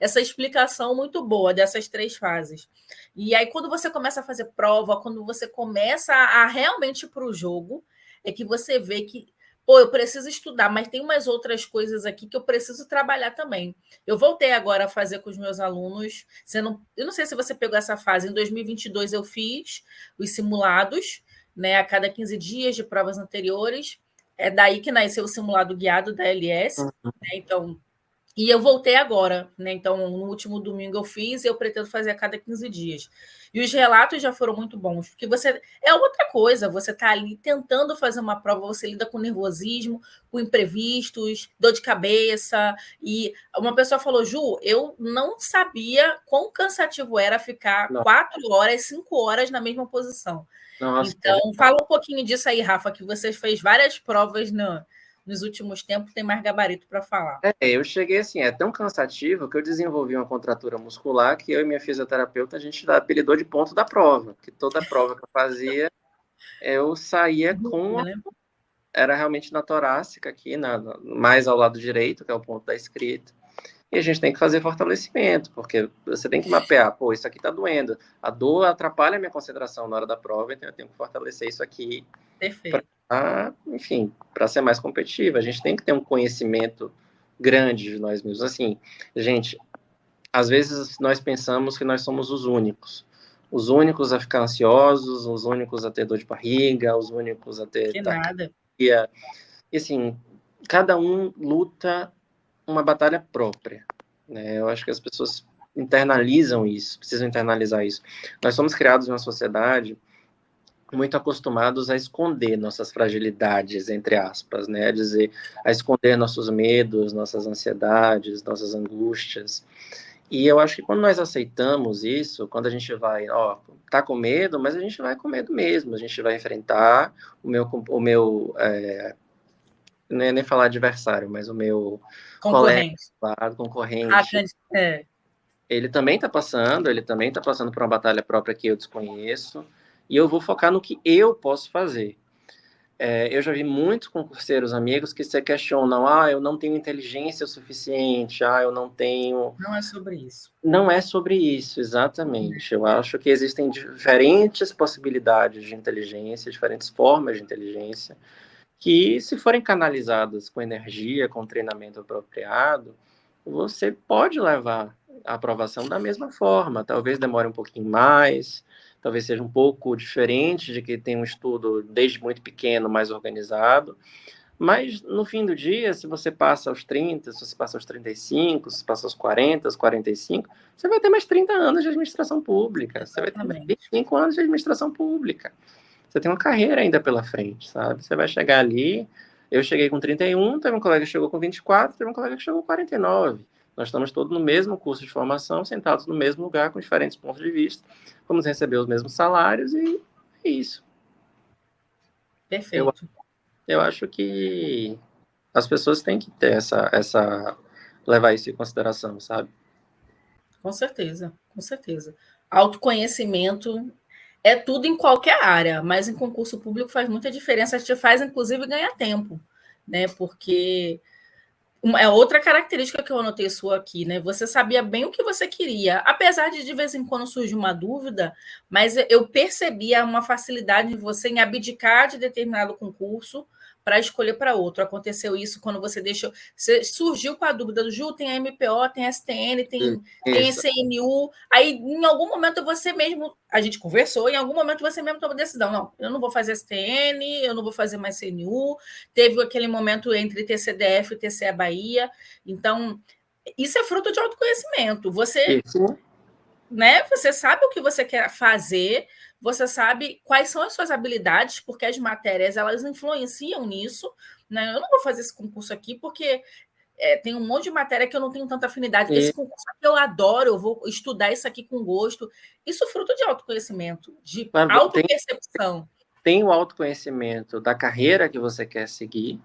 essa explicação muito boa dessas 3 fases. E aí, quando você começa a fazer prova, quando você começa a realmente ir para o jogo, é que você vê que, pô, eu preciso estudar, mas tem umas outras coisas aqui que eu preciso trabalhar também. Eu voltei agora a fazer com os meus alunos. Eu não sei se você pegou essa fase. Em 2022 eu fiz os simulados, né, a cada 15 dias de provas anteriores. É daí que nasceu o simulado guiado da LS. Né? Então, e eu voltei agora, né? Então, no último domingo eu fiz e eu pretendo fazer a cada 15 dias. E os relatos já foram muito bons, porque você é outra coisa, você está ali tentando fazer uma prova, você lida com nervosismo, com imprevistos, dor de cabeça. E uma pessoa falou: Ju, eu não sabia quão cansativo era ficar 4 horas, 5 horas na mesma posição. Nossa, então, fala um pouquinho disso aí, Rafa, que você fez várias provas nos últimos tempos, tem mais gabarito para falar. Eu cheguei assim, é tão cansativo que eu desenvolvi uma contratura muscular que eu e minha fisioterapeuta, a gente apelidou de ponto da prova, que toda prova que eu fazia, eu saía com... Era realmente na torácica aqui, mais ao lado direito, que é o ponto da escrita. E a gente tem que fazer fortalecimento, porque você tem que mapear, pô, isso aqui tá doendo. A dor atrapalha a minha concentração na hora da prova, então eu tenho que fortalecer isso aqui. Perfeito. Enfim, para ser mais competitivo. A gente tem que ter um conhecimento grande de nós mesmos. Assim, gente, às vezes nós pensamos que nós somos os únicos a ficar ansiosos, os únicos a ter dor de barriga, os únicos a ter taquicardia. E assim, cada um luta uma batalha própria, né? Eu acho que as pessoas internalizam isso, precisam internalizar isso. Nós somos criados em uma sociedade muito acostumados a esconder nossas fragilidades, entre aspas, né? A esconder nossos medos, nossas ansiedades, nossas angústias. E eu acho que quando nós aceitamos isso, quando a gente vai, tá com medo, mas a gente vai com medo mesmo, a gente vai enfrentar não é nem falar adversário, mas o meu concorrente. Concorrente. Ele também está passando por uma batalha própria que eu desconheço, e eu vou focar no que eu posso fazer. Eu já vi muitos concurseiros amigos que se questionam, eu não tenho inteligência suficiente, eu não tenho... Não é sobre isso. Não é sobre isso, exatamente. Eu acho que existem diferentes possibilidades de inteligência, diferentes formas de inteligência, que se forem canalizadas com energia, com treinamento apropriado, você pode levar a aprovação da mesma forma. Talvez demore um pouquinho mais, talvez seja um pouco diferente de que tem um estudo desde muito pequeno, mais organizado. Mas, no fim do dia, se você passa aos 30, se você passa aos 35, se passa aos 40, aos 45, você vai ter mais 30 anos de administração pública. Você vai ter mais Exatamente. 25 anos de administração pública. Você tem uma carreira ainda pela frente, sabe? Você vai chegar ali. Eu cheguei com 31, teve um colega que chegou com 24, teve um colega que chegou com 49. Nós estamos todos no mesmo curso de formação, sentados no mesmo lugar, com diferentes pontos de vista. Vamos receber os mesmos salários e é isso. Eu, Perfeito. eu acho que as pessoas têm que ter levar isso em consideração, sabe? Com certeza, com certeza. Autoconhecimento é tudo em qualquer área, mas em concurso público faz muita diferença, te faz, inclusive, ganhar tempo, né? Porque é outra característica que eu anotei sua aqui, né? Você sabia bem o que você queria, apesar de vez em quando surgir uma dúvida, mas eu percebia uma facilidade em você em abdicar de determinado concurso para escolher para outro. Aconteceu isso quando você deixou. Você surgiu com a dúvida do Ju, tem a MPO, tem a STN, tem Isso. CNU. Aí, em algum momento, você mesmo. A gente conversou, em algum momento você mesmo tomou a decisão. Não, eu não vou fazer STN, eu não vou fazer mais CNU. Teve aquele momento entre TCDF e TCE Bahia. Então, isso é fruto de autoconhecimento. Você, Isso. né, você sabe o que você quer fazer, você sabe quais são as suas habilidades, porque as matérias elas influenciam nisso. Né? Eu não vou fazer esse concurso aqui porque tem um monte de matéria que eu não tenho tanta afinidade. Esse concurso aqui eu adoro, eu vou estudar isso aqui com gosto. Isso é fruto de autoconhecimento, de autopercepção. Tem o autoconhecimento da carreira que você quer seguir,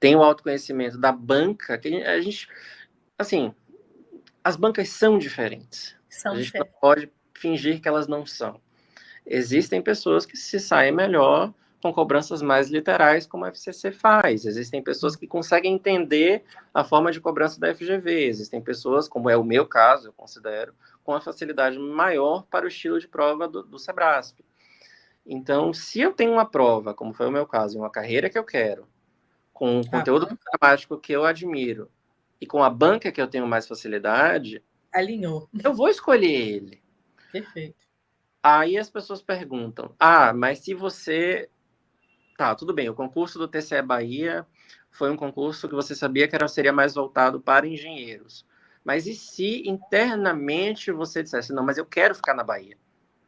tem o autoconhecimento da banca, que a gente, assim, as bancas são diferentes. A São gente não diferentes. pode fingir que elas não são. Existem pessoas que se saem melhor com cobranças mais literais, como a FCC faz. Existem pessoas que conseguem entender a forma de cobrança da FGV. Existem pessoas, como é o meu caso, eu considero, com a facilidade maior para o estilo de prova do Sebrasp. Então, se eu tenho uma prova, como foi o meu caso, uma carreira que eu quero, com um conteúdo programático que eu admiro, e com a banca que eu tenho mais facilidade, alinhou. eu vou escolher ele. Perfeito. Aí as pessoas perguntam: mas se você. Tá, tudo bem, o concurso do TCE Bahia foi um concurso que você sabia que seria mais voltado para engenheiros. Mas e se internamente você dissesse: não, mas eu quero ficar na Bahia?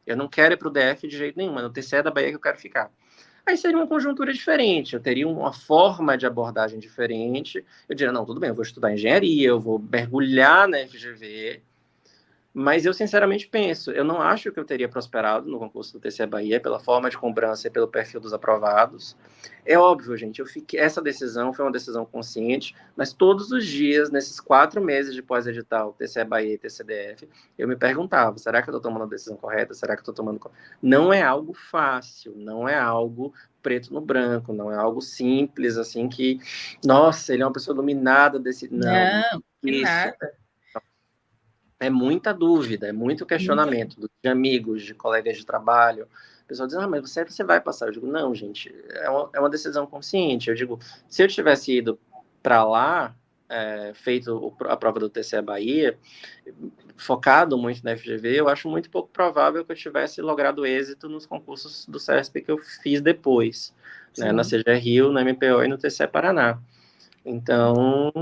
Eu não quero ir para o DF de jeito nenhum, é no TCE da Bahia que eu quero ficar. Aí seria uma conjuntura diferente, eu teria uma forma de abordagem diferente. Eu diria: não, tudo bem, eu vou estudar engenharia, eu vou mergulhar na FGV. Mas eu sinceramente penso, eu não acho que eu teria prosperado no concurso do TCE Bahia pela forma de cobrança e pelo perfil dos aprovados. É óbvio, gente, essa decisão foi uma decisão consciente, mas todos os dias, nesses 4 meses de pós-edital, TCE Bahia e TCDF, eu me perguntava: será que eu estou tomando a decisão correta? Será que eu estou tomando. Não é algo fácil, não é algo preto no branco, não é algo simples, assim, que, nossa, ele é uma pessoa dominada desse. Não, Não, que isso. nada. É muita dúvida, é muito Muita. questionamento de amigos, de colegas de trabalho. O pessoal diz: mas você vai passar. Eu digo: não, gente, é uma decisão consciente. Eu digo: se eu tivesse ido para lá, feito a prova do TCE Bahia, focado muito na FGV, eu acho muito pouco provável que eu tivesse logrado êxito nos concursos do CESP que eu fiz depois, né, na CGE Rio, na MPO e no TCE Paraná. Então,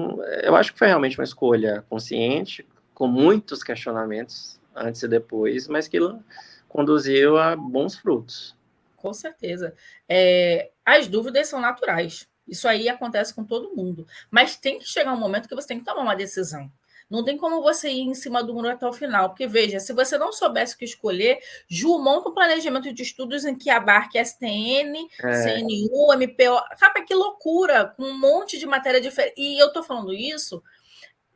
eu acho que foi realmente uma escolha consciente, com muitos questionamentos antes e depois, mas que conduziu a bons frutos. Com certeza. As dúvidas são naturais. Isso aí acontece com todo mundo. Mas tem que chegar um momento que você tem que tomar uma decisão. Não tem como você ir em cima do muro até o final. Porque, veja, se você não soubesse o que escolher, Ju, monta um planejamento de estudos em que abarque STN, CNU, MPO. Sabe que loucura, com um monte de matéria diferente. E eu estou falando isso,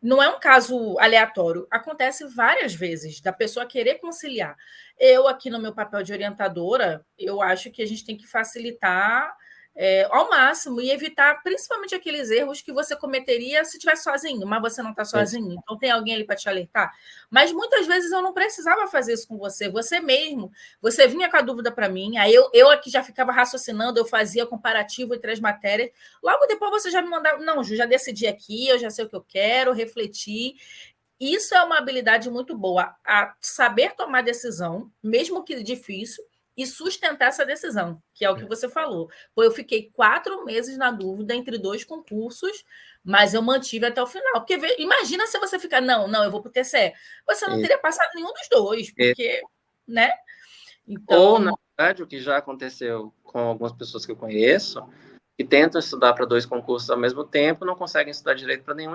não é um caso aleatório, acontece várias vezes da pessoa querer conciliar. Eu, aqui no meu papel de orientadora, eu acho que a gente tem que facilitar ao máximo e evitar principalmente aqueles erros que você cometeria se estivesse sozinho, mas você não está sozinho, então tem alguém ali para te alertar. Mas muitas vezes eu não precisava fazer isso com você, você mesmo, você vinha com a dúvida para mim, aí eu aqui já ficava raciocinando, eu fazia comparativo entre as matérias, logo depois você já me mandava, não, Ju, já decidi aqui, eu já sei o que eu quero, refleti. Isso é uma habilidade muito boa, a saber tomar decisão, mesmo que difícil, e sustentar essa decisão, que é o que você falou. Pô, eu fiquei 4 meses na dúvida entre 2 concursos, mas eu mantive até o final. Porque imagina se você ficar, não, eu vou para o TCE. Você não teria passado nenhum dos dois, porque, né? Então... Ou, na Então, verdade, o que já aconteceu com algumas pessoas que eu conheço, que tentam estudar para 2 concursos ao mesmo tempo, não conseguem estudar direito para nenhum,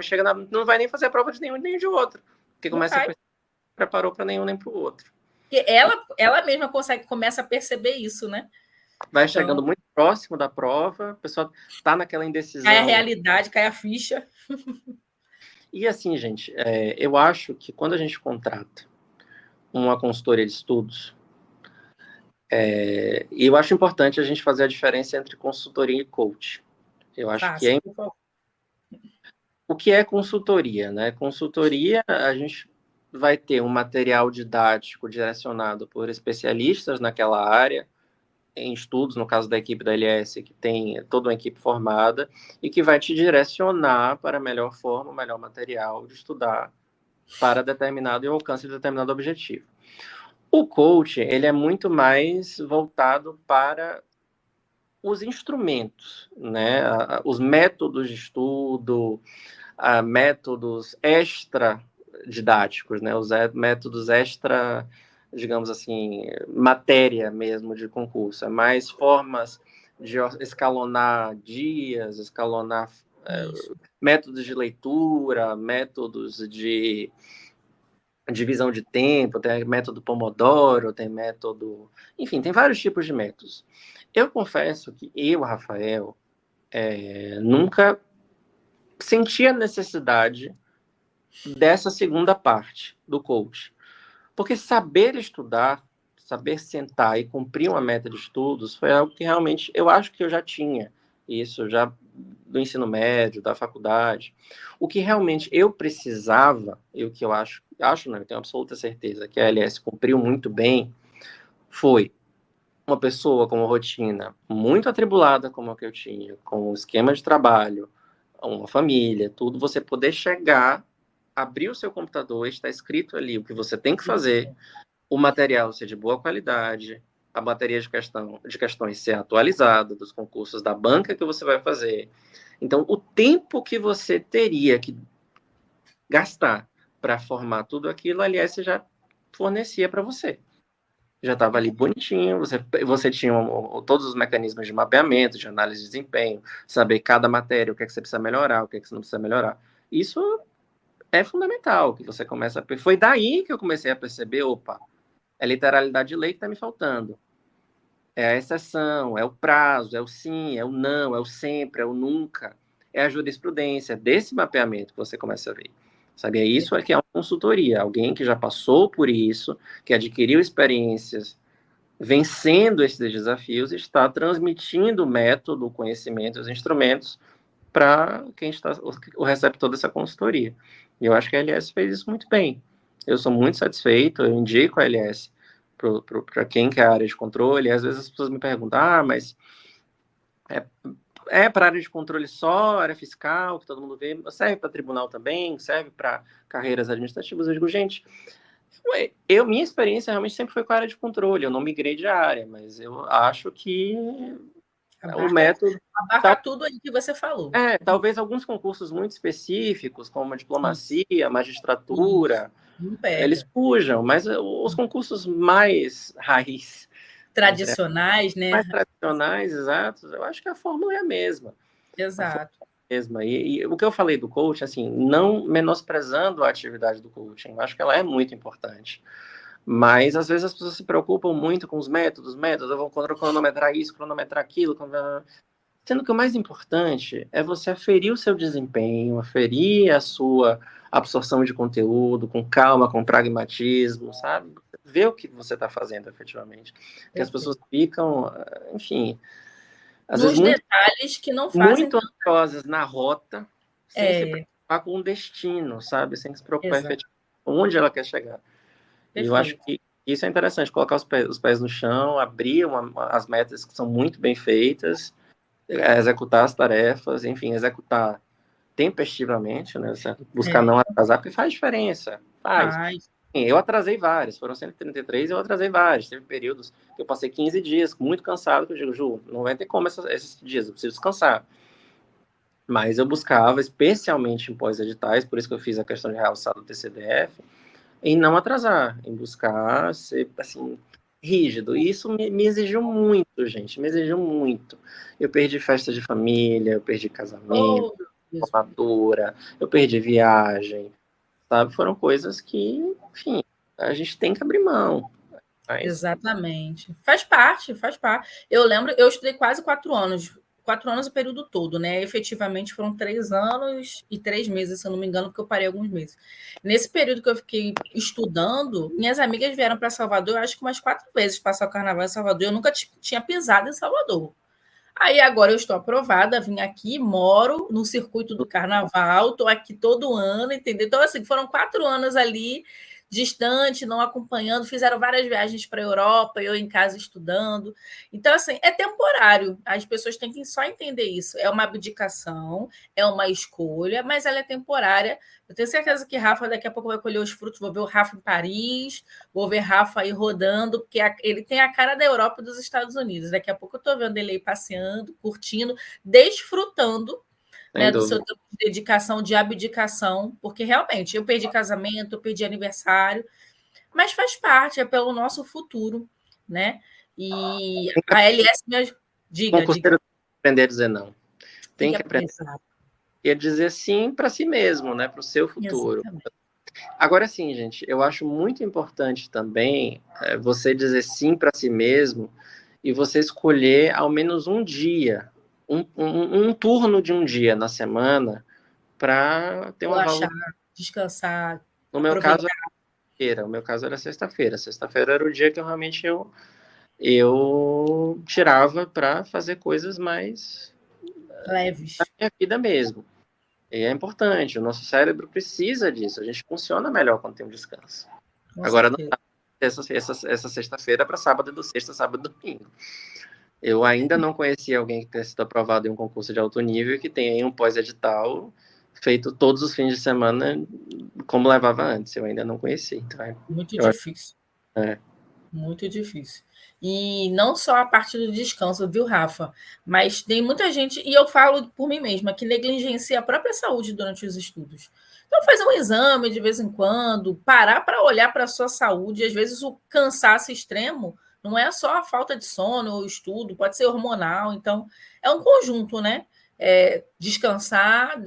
não vai nem fazer a prova de nenhum nem de outro, porque não começa a faz. perceber que preparou para nenhum nem para o outro. Porque ela mesma começa a perceber isso, né? Vai Então, chegando muito próximo da prova, a pessoa está naquela indecisão. cai a realidade, cai a ficha. E assim, gente, eu acho que quando a gente contrata uma consultoria de estudos, eu acho importante a gente fazer a diferença entre consultoria e coach. Eu acho que Faça, por favor. o que é consultoria, né? Consultoria, a gente vai ter um material didático direcionado por especialistas naquela área, em estudos, no caso da equipe da LS, que tem toda uma equipe formada, e que vai te direcionar para a melhor forma, o melhor material de estudar para determinado e o alcance de determinado objetivo. O coach, ele é muito mais voltado para os instrumentos, né? Os métodos de estudo, métodos extra didáticos, né? Os métodos extra, digamos assim, matéria mesmo de concurso, mais formas de escalonar dias, escalonar métodos de leitura, métodos de divisão de tempo, tem método Pomodoro, tem método... Enfim, tem vários tipos de métodos. Eu confesso que eu, Rafael, nunca senti a necessidade dessa segunda parte do coach. Porque saber estudar, saber sentar e cumprir uma meta de estudos foi algo que realmente eu acho que eu já tinha. Isso já do ensino médio, da faculdade. O que realmente eu precisava, e o que eu acho não, eu tenho absoluta certeza que a LS cumpriu muito bem, foi uma pessoa com uma rotina muito atribulada como a que eu tinha, com um esquema de trabalho, uma família, tudo, você poder chegar, abrir o seu computador, está escrito ali o que você tem que fazer, o material ser de boa qualidade, a bateria de questões ser atualizada, dos concursos da banca que você vai fazer. Então, o tempo que você teria que gastar para formar tudo aquilo, a LS já fornecia para você. Já estava ali bonitinho, você tinha todos os mecanismos de mapeamento, de análise de desempenho, saber cada matéria, o que é que você precisa melhorar, o que é que você não precisa melhorar. Isso é fundamental, que você começa a... Foi daí que eu comecei a perceber, opa, é literalidade de lei que está me faltando. É a exceção, é o prazo, é o sim, é o não, é o sempre, é o nunca. É a jurisprudência, desse mapeamento que você começa a ver. Sabe? Isso é que é uma consultoria, alguém que já passou por isso, que adquiriu experiências vencendo esses desafios, está transmitindo o método, o conhecimento, os instrumentos para quem está o receptor dessa consultoria. E eu acho que a LS fez isso muito bem. Eu sou muito satisfeito, eu indico a LS para quem quer a área de controle. E às vezes as pessoas me perguntam, mas para a área de controle só, área fiscal, que todo mundo vê, serve para tribunal também, serve para carreiras administrativas. Eu digo, gente, minha experiência realmente sempre foi com a área de controle, eu não migrei de área, mas eu acho que o método... Abarca tudo aí que você falou. Talvez alguns concursos muito específicos, como a diplomacia, magistratura, Não eles pega. fujam, mas os concursos mais raiz, Tradicionais, mais né? tradicionais, exatos, eu acho que a fórmula é a mesma. A fórmula Exato. é a mesma. E o que eu falei do coaching, assim, não menosprezando a atividade do coaching, eu acho que ela é muito importante. Mas, às vezes, as pessoas se preocupam muito com os métodos, eu vou cronometrar isso, cronometrar aquilo, sendo que o mais importante é você aferir o seu desempenho, aferir a sua absorção de conteúdo com calma, com pragmatismo, sabe? Ver o que você está fazendo efetivamente. Porque as pessoas ficam, enfim, Às nos vezes detalhes que não fazem muito tanto. ansiosas na rota, sem se É, preocupar com o destino, sabe? Sem se preocupar exato, efetivamente onde ela quer chegar. E eu acho perfeito. que isso é interessante, colocar os pés no chão, abrir as metas que são muito bem feitas, executar as tarefas, enfim, executar tempestivamente, né? Certo? Buscar É, não atrasar, porque faz diferença. Faz. faz. Eu atrasei vários, foram 133, eu atrasei vários. Teve períodos que eu passei 15 dias muito cansado, que eu digo, Ju, não vai ter como esses dias, eu preciso descansar. Mas eu buscava, especialmente em pós-editais, por isso que eu fiz a questão de realçar do TCDF, em não atrasar, em buscar ser, assim, rígido. E isso me exigiu muito, gente, me exigiu muito. Eu perdi festa de família, eu perdi casamento, Oh, Deus. formatura, eu perdi viagem, sabe? Foram coisas que, enfim, a gente tem que abrir mão. Mas, Exatamente. Faz parte, faz parte. Eu lembro, eu estudei quase 4 anos. 4 anos o período todo, né? Efetivamente foram 3 anos e 3 meses, se eu não me engano, porque eu parei alguns meses. Nesse período que eu fiquei estudando, minhas amigas vieram para Salvador, eu acho que umas 4 vezes passar o carnaval em Salvador. Eu nunca tinha pisado em Salvador. Aí agora eu estou aprovada, vim aqui, moro no circuito do carnaval, estou aqui todo ano, entendeu? Então, assim, foram 4 anos ali, distante, não acompanhando, fizeram várias viagens para a Europa, eu em casa estudando. Então, assim, é temporário. As pessoas têm que só entender isso. É uma abdicação, é uma escolha, mas ela é temporária. Eu tenho certeza que Rafa daqui a pouco vai colher os frutos. Vou ver o Rafa em Paris, vou ver Rafa aí rodando, porque ele tem a cara da Europa e dos Estados Unidos. Daqui a pouco eu estou vendo ele aí passeando, curtindo, desfrutando, sem né, do seu dúvida. tempo de dedicação, de abdicação, porque realmente eu perdi casamento, eu perdi aniversário, mas faz parte, é pelo nosso futuro, né? E a LS me diga, diga, Concurseiro tem que aprender a dizer não. tem Tem que que aprender exato, a dizer sim para si mesmo, né? Para o seu futuro. exatamente. Agora sim, gente, eu acho muito importante também você dizer sim para si mesmo e você escolher ao menos um dia, um turno de um dia na semana para ter uma Relaxar, válvula. descansar, No meu caso, aproveitar era o meu caso era sexta-feira. Sexta-feira era o dia que eu realmente eu tirava para fazer coisas mais da leves, minha vida mesmo. E é importante, o nosso cérebro precisa disso. A gente funciona melhor quando tem um descanso. com Agora, não certeza. dá essa sexta-feira para sábado e do sexta, sábado e domingo. Eu ainda não conheci alguém que tenha sido aprovado em um concurso de alto nível e que tenha aí um pós-edital feito todos os fins de semana como levava antes. Eu ainda não conheci. Então, Muito eu acho, difícil. é, Muito difícil. E não só a parte do descanso, viu, Rafa? Mas tem muita gente, e eu falo por mim mesma, que negligencia a própria saúde durante os estudos. Então, fazer um exame de vez em quando, parar para olhar para a sua saúde. Às vezes, o cansaço extremo não é só a falta de sono ou estudo, pode ser hormonal. Então, é um conjunto, né? Descansar,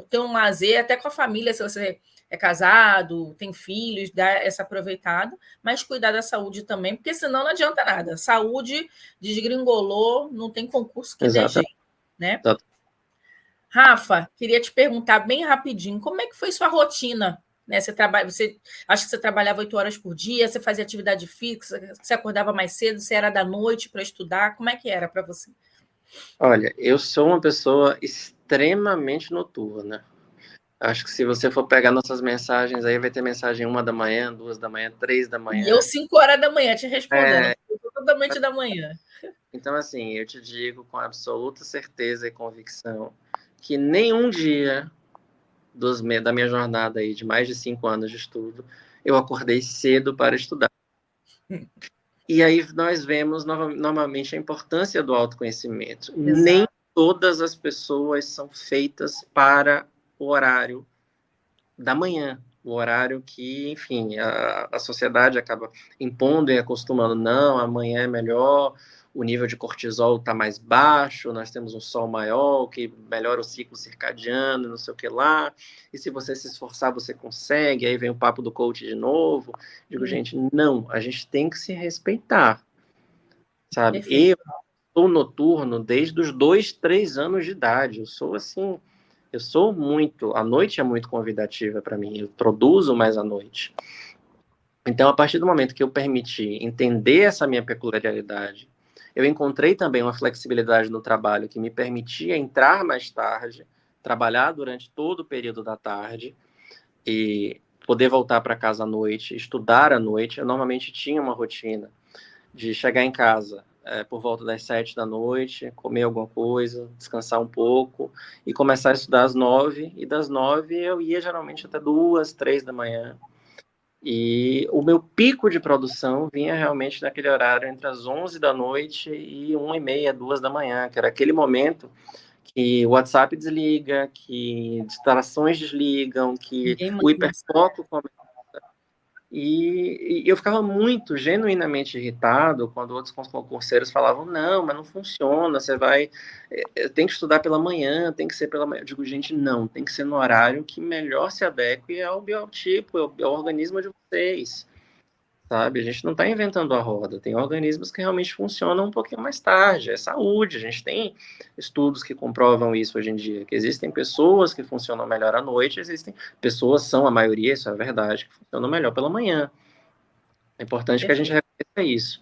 ter um lazer, até com a família, se você é casado, tem filhos, dá essa aproveitada, mas cuidar da saúde também, porque senão não adianta nada. Saúde desgringolou, não tem concurso que dê exatamente. jeito, né? Rafa, queria te perguntar bem rapidinho, como é que foi sua rotina? Né? Você acha que você trabalhava 8 horas por dia, você fazia atividade fixa, você acordava mais cedo, você era da noite para estudar, como é que era para você? Olha, eu sou uma pessoa extremamente noturna. Acho que se você for pegar nossas mensagens aí, vai ter mensagem 1 da manhã, 2 da manhã, 3 da manhã. E eu, 5 horas da manhã, te respondendo, É, totalmente da manhã. então, assim, eu te digo com absoluta certeza e convicção que nenhum dia da minha jornada aí de mais de 5 anos de estudo, eu acordei cedo para estudar. E aí nós vemos novamente a importância do autoconhecimento. Nem Exato. todas as pessoas são feitas para o horário da manhã, o horário que, enfim, a sociedade acaba impondo e acostumando. Não, amanhã é melhor, o nível de cortisol está mais baixo, nós temos um sol maior, que melhora o ciclo circadiano, não sei o que lá, e se você se esforçar, você consegue, aí vem o papo do coach de novo. Digo, gente, não, a gente tem que se respeitar, sabe? Perfeito. Eu sou noturno desde os 2, 3 anos de idade, eu sou assim, eu sou muito, a noite é muito convidativa para mim, eu produzo mais à noite. Então, a partir do momento que eu permiti entender essa minha peculiaridade Eu encontrei também uma flexibilidade no trabalho que me permitia entrar mais tarde, trabalhar durante todo o período da tarde e poder voltar para casa à noite, estudar à noite. Eu normalmente tinha uma rotina de chegar em casa por volta das 7 da noite, comer alguma coisa, descansar um pouco e começar a estudar às 9. E das 9 eu ia geralmente até 2, 3 da manhã. E o meu pico de produção vinha realmente naquele horário entre as 11 da noite e 1h30, 2 da manhã, que era aquele momento que o WhatsApp desliga, que distrações desligam, que Ninguém o manda mensagem. hiperfoco começa. E eu ficava muito, genuinamente irritado quando outros concurseiros falavam, não, mas não funciona, você vai, tem que estudar pela manhã, tem que ser pela manhã. Eu digo, gente, não, tem que ser no horário que melhor se adeque ao biotipo, ao organismo de vocês, sabe? A gente não está inventando a roda, tem organismos que realmente funcionam um pouquinho mais tarde, é saúde, a gente tem estudos que comprovam isso hoje em dia, que existem pessoas que funcionam melhor à noite, existem pessoas, são a maioria, isso é verdade, que funcionam melhor pela manhã. É importante que a gente Perfeito. reconheça isso.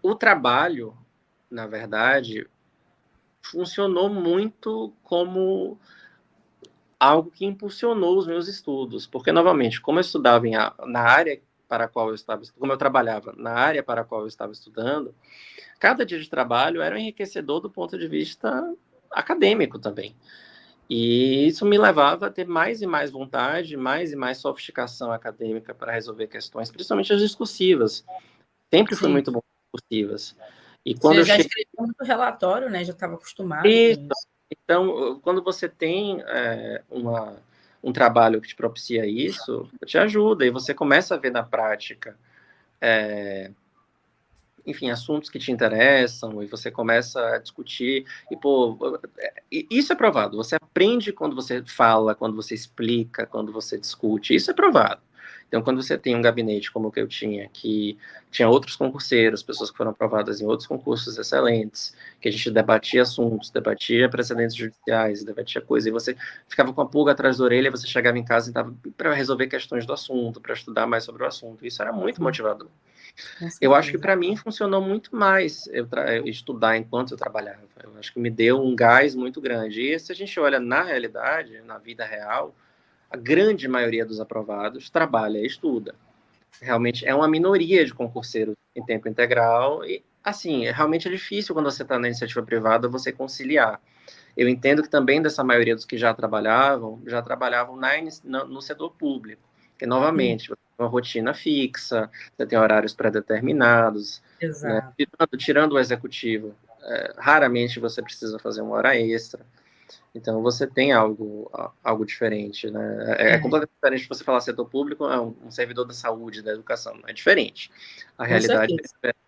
O trabalho, na verdade, funcionou muito como algo que impulsionou os meus estudos, porque, novamente, como eu estudava na área para a qual eu estava, como eu trabalhava na área para a qual eu estava estudando, cada dia de trabalho era enriquecedor do ponto de vista acadêmico também. E isso me levava a ter mais e mais vontade, mais e mais sofisticação acadêmica para resolver questões, principalmente as discursivas. Sempre fui Sim. muito bom em discursivas. E quando Você eu já cheguei. escreveu muito relatório, né? Já estava acostumado com isso. Então, quando você tem um trabalho que te propicia isso, te ajuda, e você começa a ver na prática, enfim, assuntos que te interessam, e você começa a discutir, e, pô, isso é provado, você aprende quando você fala, quando você explica, quando você discute, isso é provado. Então, quando você tem um gabinete como o que eu tinha, que tinha outros concurseiros, pessoas que foram aprovadas em outros concursos excelentes, que a gente debatia assuntos, debatia precedentes judiciais, debatia coisas, e você ficava com a pulga atrás da orelha, você chegava em casa e estava para resolver questões do assunto, para estudar mais sobre o assunto. Isso era muito Sim, motivador. com Eu acho que certeza. para mim funcionou muito mais eu estudar enquanto eu trabalhava. Eu acho que me deu um gás muito grande. E se a gente olha na realidade, na vida real, a grande maioria dos aprovados trabalha e estuda. Realmente é uma minoria de concurseiros em tempo integral e, assim, realmente é difícil quando você está na iniciativa privada você conciliar. Eu entendo que também dessa maioria dos que já trabalhavam no setor público. Que, Hum, novamente, você tem uma rotina fixa, você tem horários pré-determinados, né? exato. Tirando o executivo, raramente você precisa fazer uma hora extra. Então, você tem algo diferente, né? É É, completamente diferente de você falar setor público, é um servidor da saúde, da educação. É diferente. A com realidade é certeza. diferente.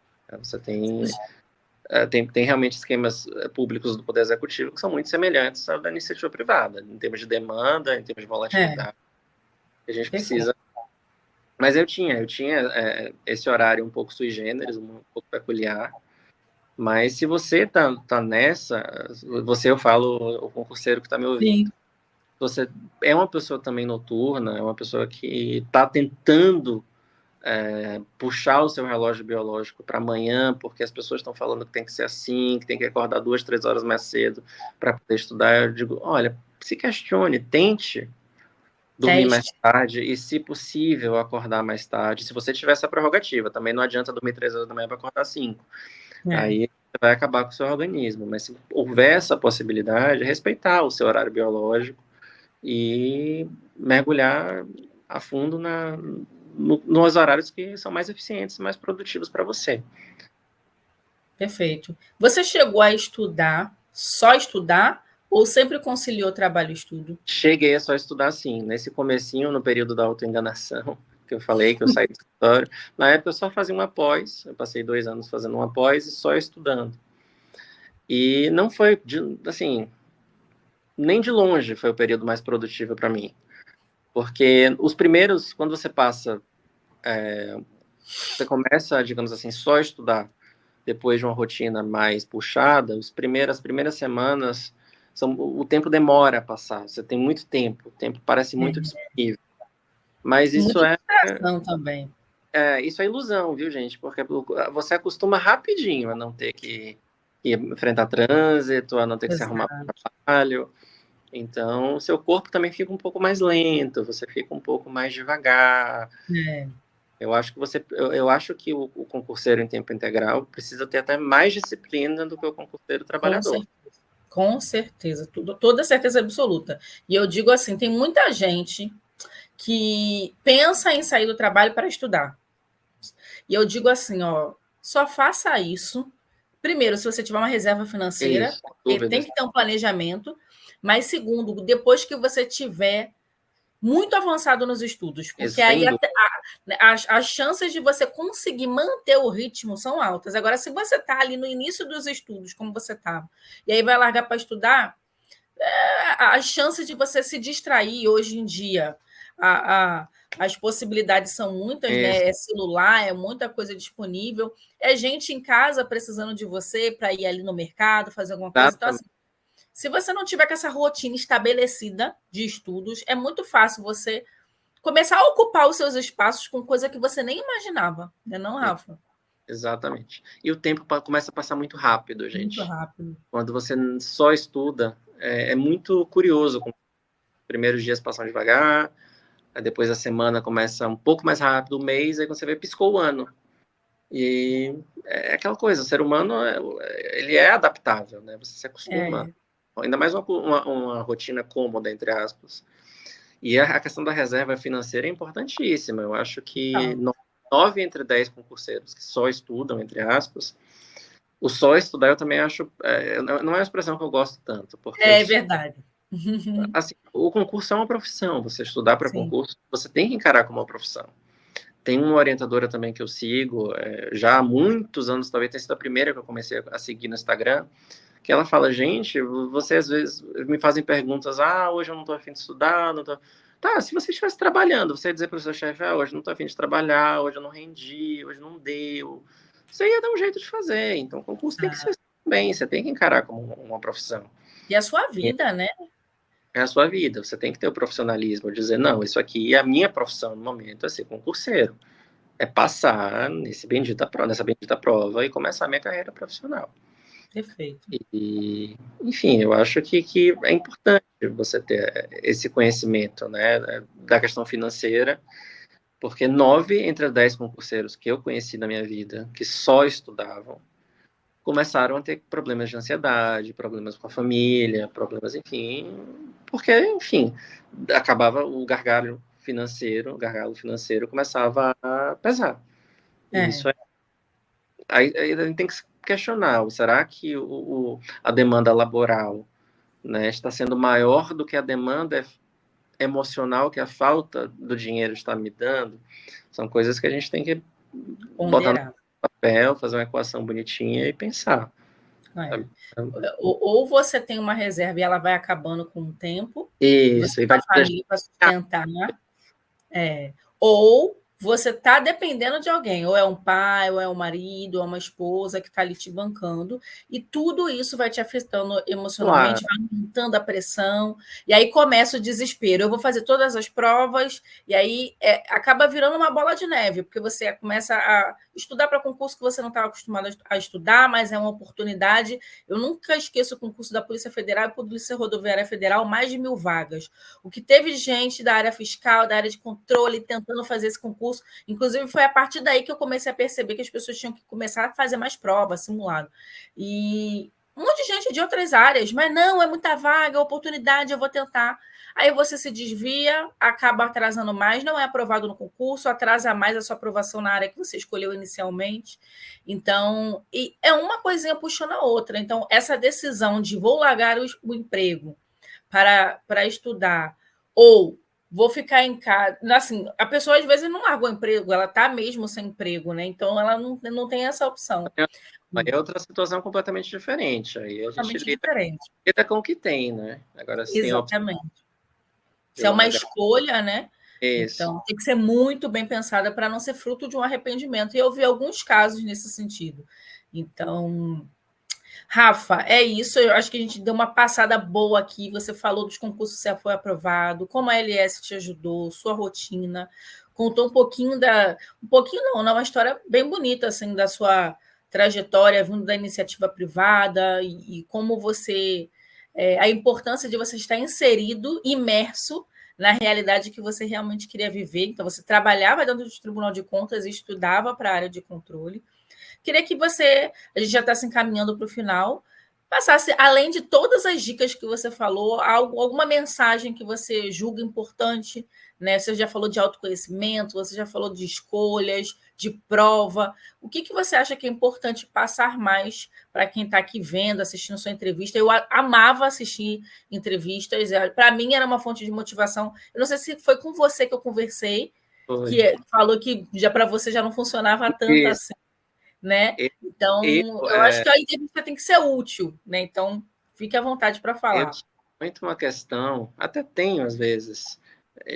Você tem realmente esquemas públicos do Poder Executivo que são muito semelhantes ao da iniciativa privada, em termos de demanda, em termos de É, volatilidade, que a gente perfeito. precisa. Mas eu tinha esse horário um pouco sui generis, um pouco peculiar, mas se você tá nessa, eu falo, o concurseiro que está me ouvindo, Sim, você é uma pessoa também noturna, é uma pessoa que está tentando puxar o seu relógio biológico para amanhã, porque as pessoas estão falando que tem que ser assim, que tem que acordar 2, 3 horas mais cedo para poder estudar. Eu digo, olha, se questione, tente dormir mais teste. tarde e, se possível, acordar mais tarde. Se você tiver essa prerrogativa, também não adianta dormir 3 horas da manhã para acordar 5. É, Aí você vai acabar com o seu organismo. Mas se houver essa possibilidade, respeitar o seu horário biológico e mergulhar a fundo nos horários que são mais eficientes, mais produtivos para você. perfeito. Você chegou a estudar, só estudar, ou sempre conciliou trabalho e estudo? Cheguei a só estudar assim, nesse comecinho, no período da autoenganação, que eu falei que eu saí do escritório, na época eu só fazia uma pós, eu passei 2 anos fazendo uma pós e só estudando. E não foi, assim, nem de longe foi o período mais produtivo para mim, porque os primeiros, quando você passa, você começa, digamos assim, só estudar depois de uma rotina mais puxada, as primeiras semanas, o tempo demora a passar, você tem muito tempo, o tempo parece muito É. disponível. Mas isso Muita distração também. Isso é ilusão, viu, gente? Porque você acostuma rapidinho a não ter que enfrentar trânsito, a não ter que se arrumar para o trabalho. Então, seu corpo também fica um pouco mais lento, você fica um pouco mais devagar. Eu acho que o concurseiro em tempo integral precisa ter até mais disciplina do que o concurseiro trabalhador. Com certeza, toda certeza absoluta. E eu digo assim, tem muita gente que pensa em sair do trabalho para estudar. E eu digo assim, só faça isso. Primeiro, se você tiver uma reserva financeira, porque tem que ter um planejamento. Mas segundo, depois que você tiver muito avançado nos estudos, porque aí as chances de você conseguir manter o ritmo são altas. Agora, se você está ali no início dos estudos, como você estava, e aí vai largar para estudar, as chances de você se distrair hoje em dia, as possibilidades são muitas, né? É celular, é muita coisa disponível, é gente em casa precisando de você para ir ali no mercado, fazer alguma coisa. Então, assim, se você não tiver com essa rotina estabelecida de estudos, é muito fácil você começar a ocupar os seus espaços com coisa que você nem imaginava, né, não, Rafa? Exatamente. E o tempo começa a passar muito rápido, gente. Muito rápido. Quando você só estuda, é muito curioso. Os primeiros dias passam devagar, aí depois a semana começa um pouco mais rápido, o mês, aí você vê, piscou o ano. E é aquela coisa, o ser humano, ele é adaptável, né? Você se acostuma. Ainda mais uma rotina cômoda, entre aspas. E a questão da reserva financeira é importantíssima. Eu acho que 9 entre 10 concurseiros que só estudam, entre aspas, o só estudar eu também acho... não é uma expressão que eu gosto tanto. Porque é verdade. Assim, o concurso é uma profissão. Você estudar para concurso, você tem que encarar como uma profissão. Tem uma orientadora também que eu sigo, já há muitos anos, talvez tenha sido a primeira que eu comecei a seguir no Instagram, que ela fala, gente, vocês às vezes me fazem perguntas, hoje eu não estou a fim de estudar, não tô... Tá, se você estivesse trabalhando, você ia dizer para o seu chefe, hoje eu não estou a fim de trabalhar, hoje eu não rendi, hoje não deu. Você ia dar um jeito de fazer. Então, o concurso tem que ser bem, você tem que encarar como uma profissão. E a sua vida, né? É a sua vida, você tem que ter o profissionalismo, dizer, não, isso aqui é a minha profissão no momento, é ser concurseiro. É passar nessa bendita prova e começar a minha carreira profissional. Perfeito. E, enfim, eu acho que é importante você ter esse conhecimento, né, da questão financeira, porque 9 entre 10 concurseiros que eu conheci na minha vida, que só estudavam, começaram a ter problemas de ansiedade, problemas com a família, problemas, enfim, porque, enfim, acabava o gargalo financeiro começava a pesar. Isso aí a gente tem que se questionar, será que a demanda laboral, né, está sendo maior do que a demanda emocional que a falta do dinheiro está me dando? São coisas que a gente tem que botar no papel, fazer uma equação bonitinha e pensar. Ou você tem uma reserva e ela vai acabando com o tempo, isso, você tem uma família para sustentar, ou você está dependendo de alguém, ou é um pai, ou é um marido, ou é uma esposa que está ali te bancando, e tudo isso vai te afetando emocionalmente, vai aumentando a pressão, e aí começa o desespero. Eu vou fazer todas as provas, e aí acaba virando uma bola de neve, porque você começa a estudar para concurso que você não estava acostumado a estudar, mas é uma oportunidade. Eu nunca esqueço o concurso da Polícia Federal e Polícia Rodoviária Federal, mais de 1.000 vagas. O que teve gente da área fiscal, da área de controle, tentando fazer esse concurso. Inclusive, foi a partir daí que eu comecei a perceber que as pessoas tinham que começar a fazer mais provas, simulado. E um monte de gente de outras áreas, mas não, é muita vaga, oportunidade, eu vou tentar. Aí você se desvia, acaba atrasando mais, não é aprovado no concurso, atrasa mais a sua aprovação na área que você escolheu inicialmente. Então, e é uma coisinha puxando a outra. Então, essa decisão de vou largar o emprego para estudar, ou vou ficar em casa. Assim, a pessoa às vezes não largou o emprego, ela está mesmo sem emprego, né? Então ela não tem essa opção. Aí é outra situação completamente diferente. Aí a gente lida com o que tem, né? Agora, se exatamente. Se é uma escolha, né? Isso. Então tem que ser muito bem pensada para não ser fruto de um arrependimento. E eu vi alguns casos nesse sentido. Então, Rafa, é isso. Eu acho que a gente deu uma passada boa aqui. Você falou dos concursos que você foi aprovado, como a LS te ajudou, sua rotina, contou um pouquinho não, uma história bem bonita assim da sua trajetória vindo da iniciativa privada e como você a importância de você estar inserido, imerso na realidade que você realmente queria viver. Então, você trabalhava dentro do Tribunal de Contas e estudava para a área de controle. Queria que você, a gente já está se encaminhando para o final, passasse, além de todas as dicas que você falou, alguma mensagem que você julga importante, né? Você já falou de autoconhecimento, você já falou de escolhas, de prova. O que você acha que é importante passar mais para quem está aqui vendo, assistindo sua entrevista? Eu amava assistir entrevistas, para mim era uma fonte de motivação. Eu não sei se foi com você que eu conversei, Foi. que falou que já para você já não funcionava tanto Isso. assim, né? Eu, Então, eu acho que a entrevista tem que ser útil, né? Então, fique à vontade para eu falar. tinha muito uma questão, até tenho às vezes,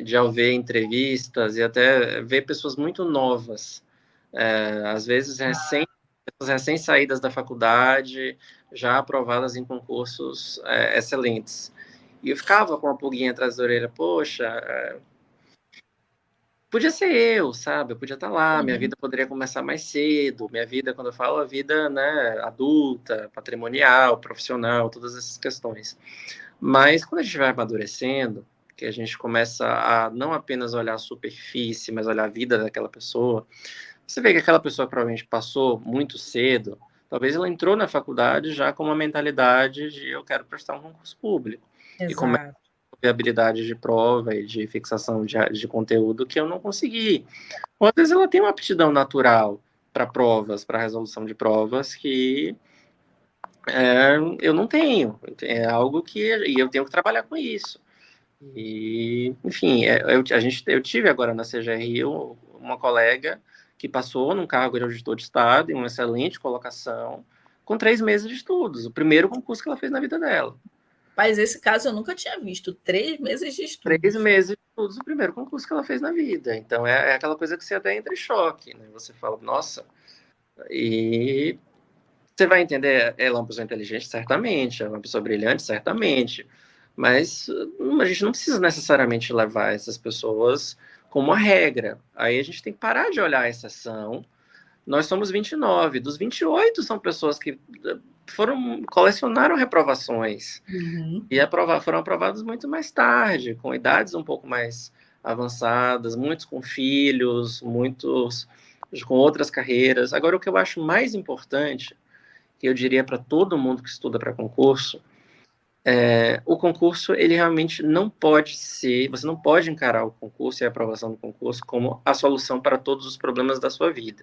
de ao ver entrevistas e até ver pessoas muito novas, às vezes recém-saídas da faculdade, já aprovadas em concursos excelentes. E eu ficava com a pulguinha atrás da orelha, poxa, podia ser eu, sabe? Eu podia estar lá, minha vida poderia começar mais cedo. Minha vida, quando eu falo a vida, né, adulta, patrimonial, profissional, todas essas questões. Mas quando a gente vai amadurecendo, que a gente começa a não apenas olhar a superfície, mas olhar a vida daquela pessoa, você vê que aquela pessoa provavelmente passou muito cedo, talvez ela entrou na faculdade já com uma mentalidade de eu quero prestar um concurso público. E começa Exato. habilidades de prova e de fixação de conteúdo que eu não consegui. Ou às vezes ela tem uma aptidão natural para provas, para resolução de provas que eu não tenho. É algo que e eu tenho que trabalhar com isso. E, enfim, eu tive agora na CGRI uma colega que passou num cargo de auditor de Estado, em uma excelente colocação, com 3 meses de estudos, o primeiro concurso que ela fez na vida dela. Mas esse caso eu nunca tinha visto. 3 meses de três estudos. meses de estudos, o primeiro concurso que ela fez na vida. Então é aquela coisa que você até entra em choque, né? Você fala, nossa, e você vai entender, ela é uma pessoa inteligente, certamente, ela é uma pessoa brilhante, certamente, mas a gente não precisa necessariamente levar essas pessoas como uma regra. Aí a gente tem que parar de olhar a exceção. Nós somos 29, dos 28 são pessoas que colecionaram reprovações. Uhum. E foram aprovados muito mais tarde, com idades um pouco mais avançadas, muitos com filhos, muitos com outras carreiras. Agora, o que eu acho mais importante, que eu diria para todo mundo que estuda para concurso, o concurso, ele realmente não pode ser, você não pode encarar o concurso e a aprovação do concurso como a solução para todos os problemas da sua vida.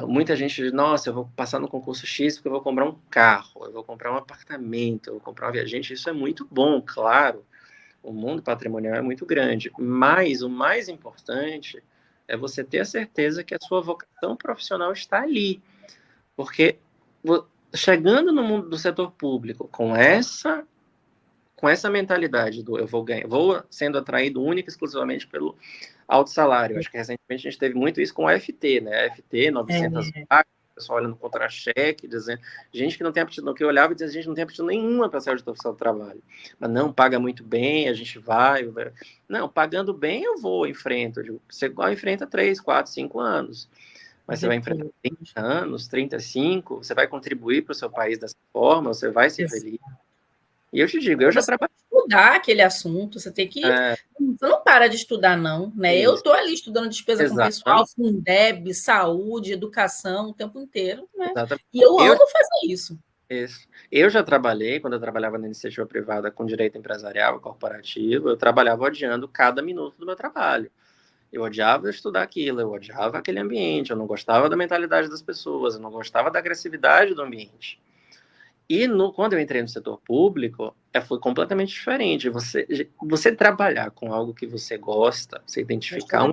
Muita gente diz, nossa, eu vou passar no concurso X porque eu vou comprar um carro, eu vou comprar um apartamento, eu vou comprar uma viagem. Gente, isso é muito bom, claro. O mundo patrimonial é muito grande, mas o mais importante é você ter a certeza que a sua vocação profissional está ali. Porque chegando no mundo do setor público com essa mentalidade do eu vou ganhar, vou sendo atraído única e exclusivamente pelo alto salário. Acho que recentemente a gente teve muito isso com a FT, né? A FT, 900 vagas, o pessoal olhando contra-cheque, dizendo, gente que não tem aptidão, que eu olhava e dizia, a gente não tem aptidão nenhuma para ser auditor oficial do trabalho. Mas não, paga muito bem, a gente vai. Não, pagando bem eu vou, enfrento. Você enfrenta 3, 4, 5 anos. Mas você vai enfrentar 30 anos, 35, você vai contribuir para o seu país dessa forma, você vai ser feliz. E eu te digo, eu já trabalhei. Estudar aquele assunto, você tem que. Você não para de estudar, não. Né? Eu estou ali estudando despesa com pessoal, Fundeb, saúde, educação, o tempo inteiro. Né? Exatamente. E eu amo fazer isso. Isso. Eu já trabalhei, quando eu trabalhava na iniciativa privada com direito empresarial, corporativo, eu trabalhava odiando cada minuto do meu trabalho. Eu odiava estudar aquilo, eu odiava aquele ambiente, eu não gostava da mentalidade das pessoas, eu não gostava da agressividade do ambiente. E quando eu entrei no setor público, foi completamente diferente. Você trabalhar com algo que você gosta, você identificar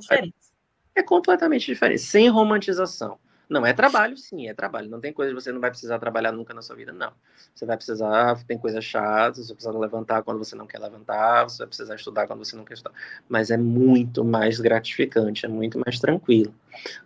é completamente diferente, sem romantização. Não é trabalho, sim, é trabalho. Não tem coisa que você não vai precisar trabalhar nunca na sua vida, não. Você vai precisar, tem coisas chatas, você precisa levantar quando você não quer levantar, você vai precisar estudar quando você não quer estudar. Mas é muito mais gratificante, é muito mais tranquilo.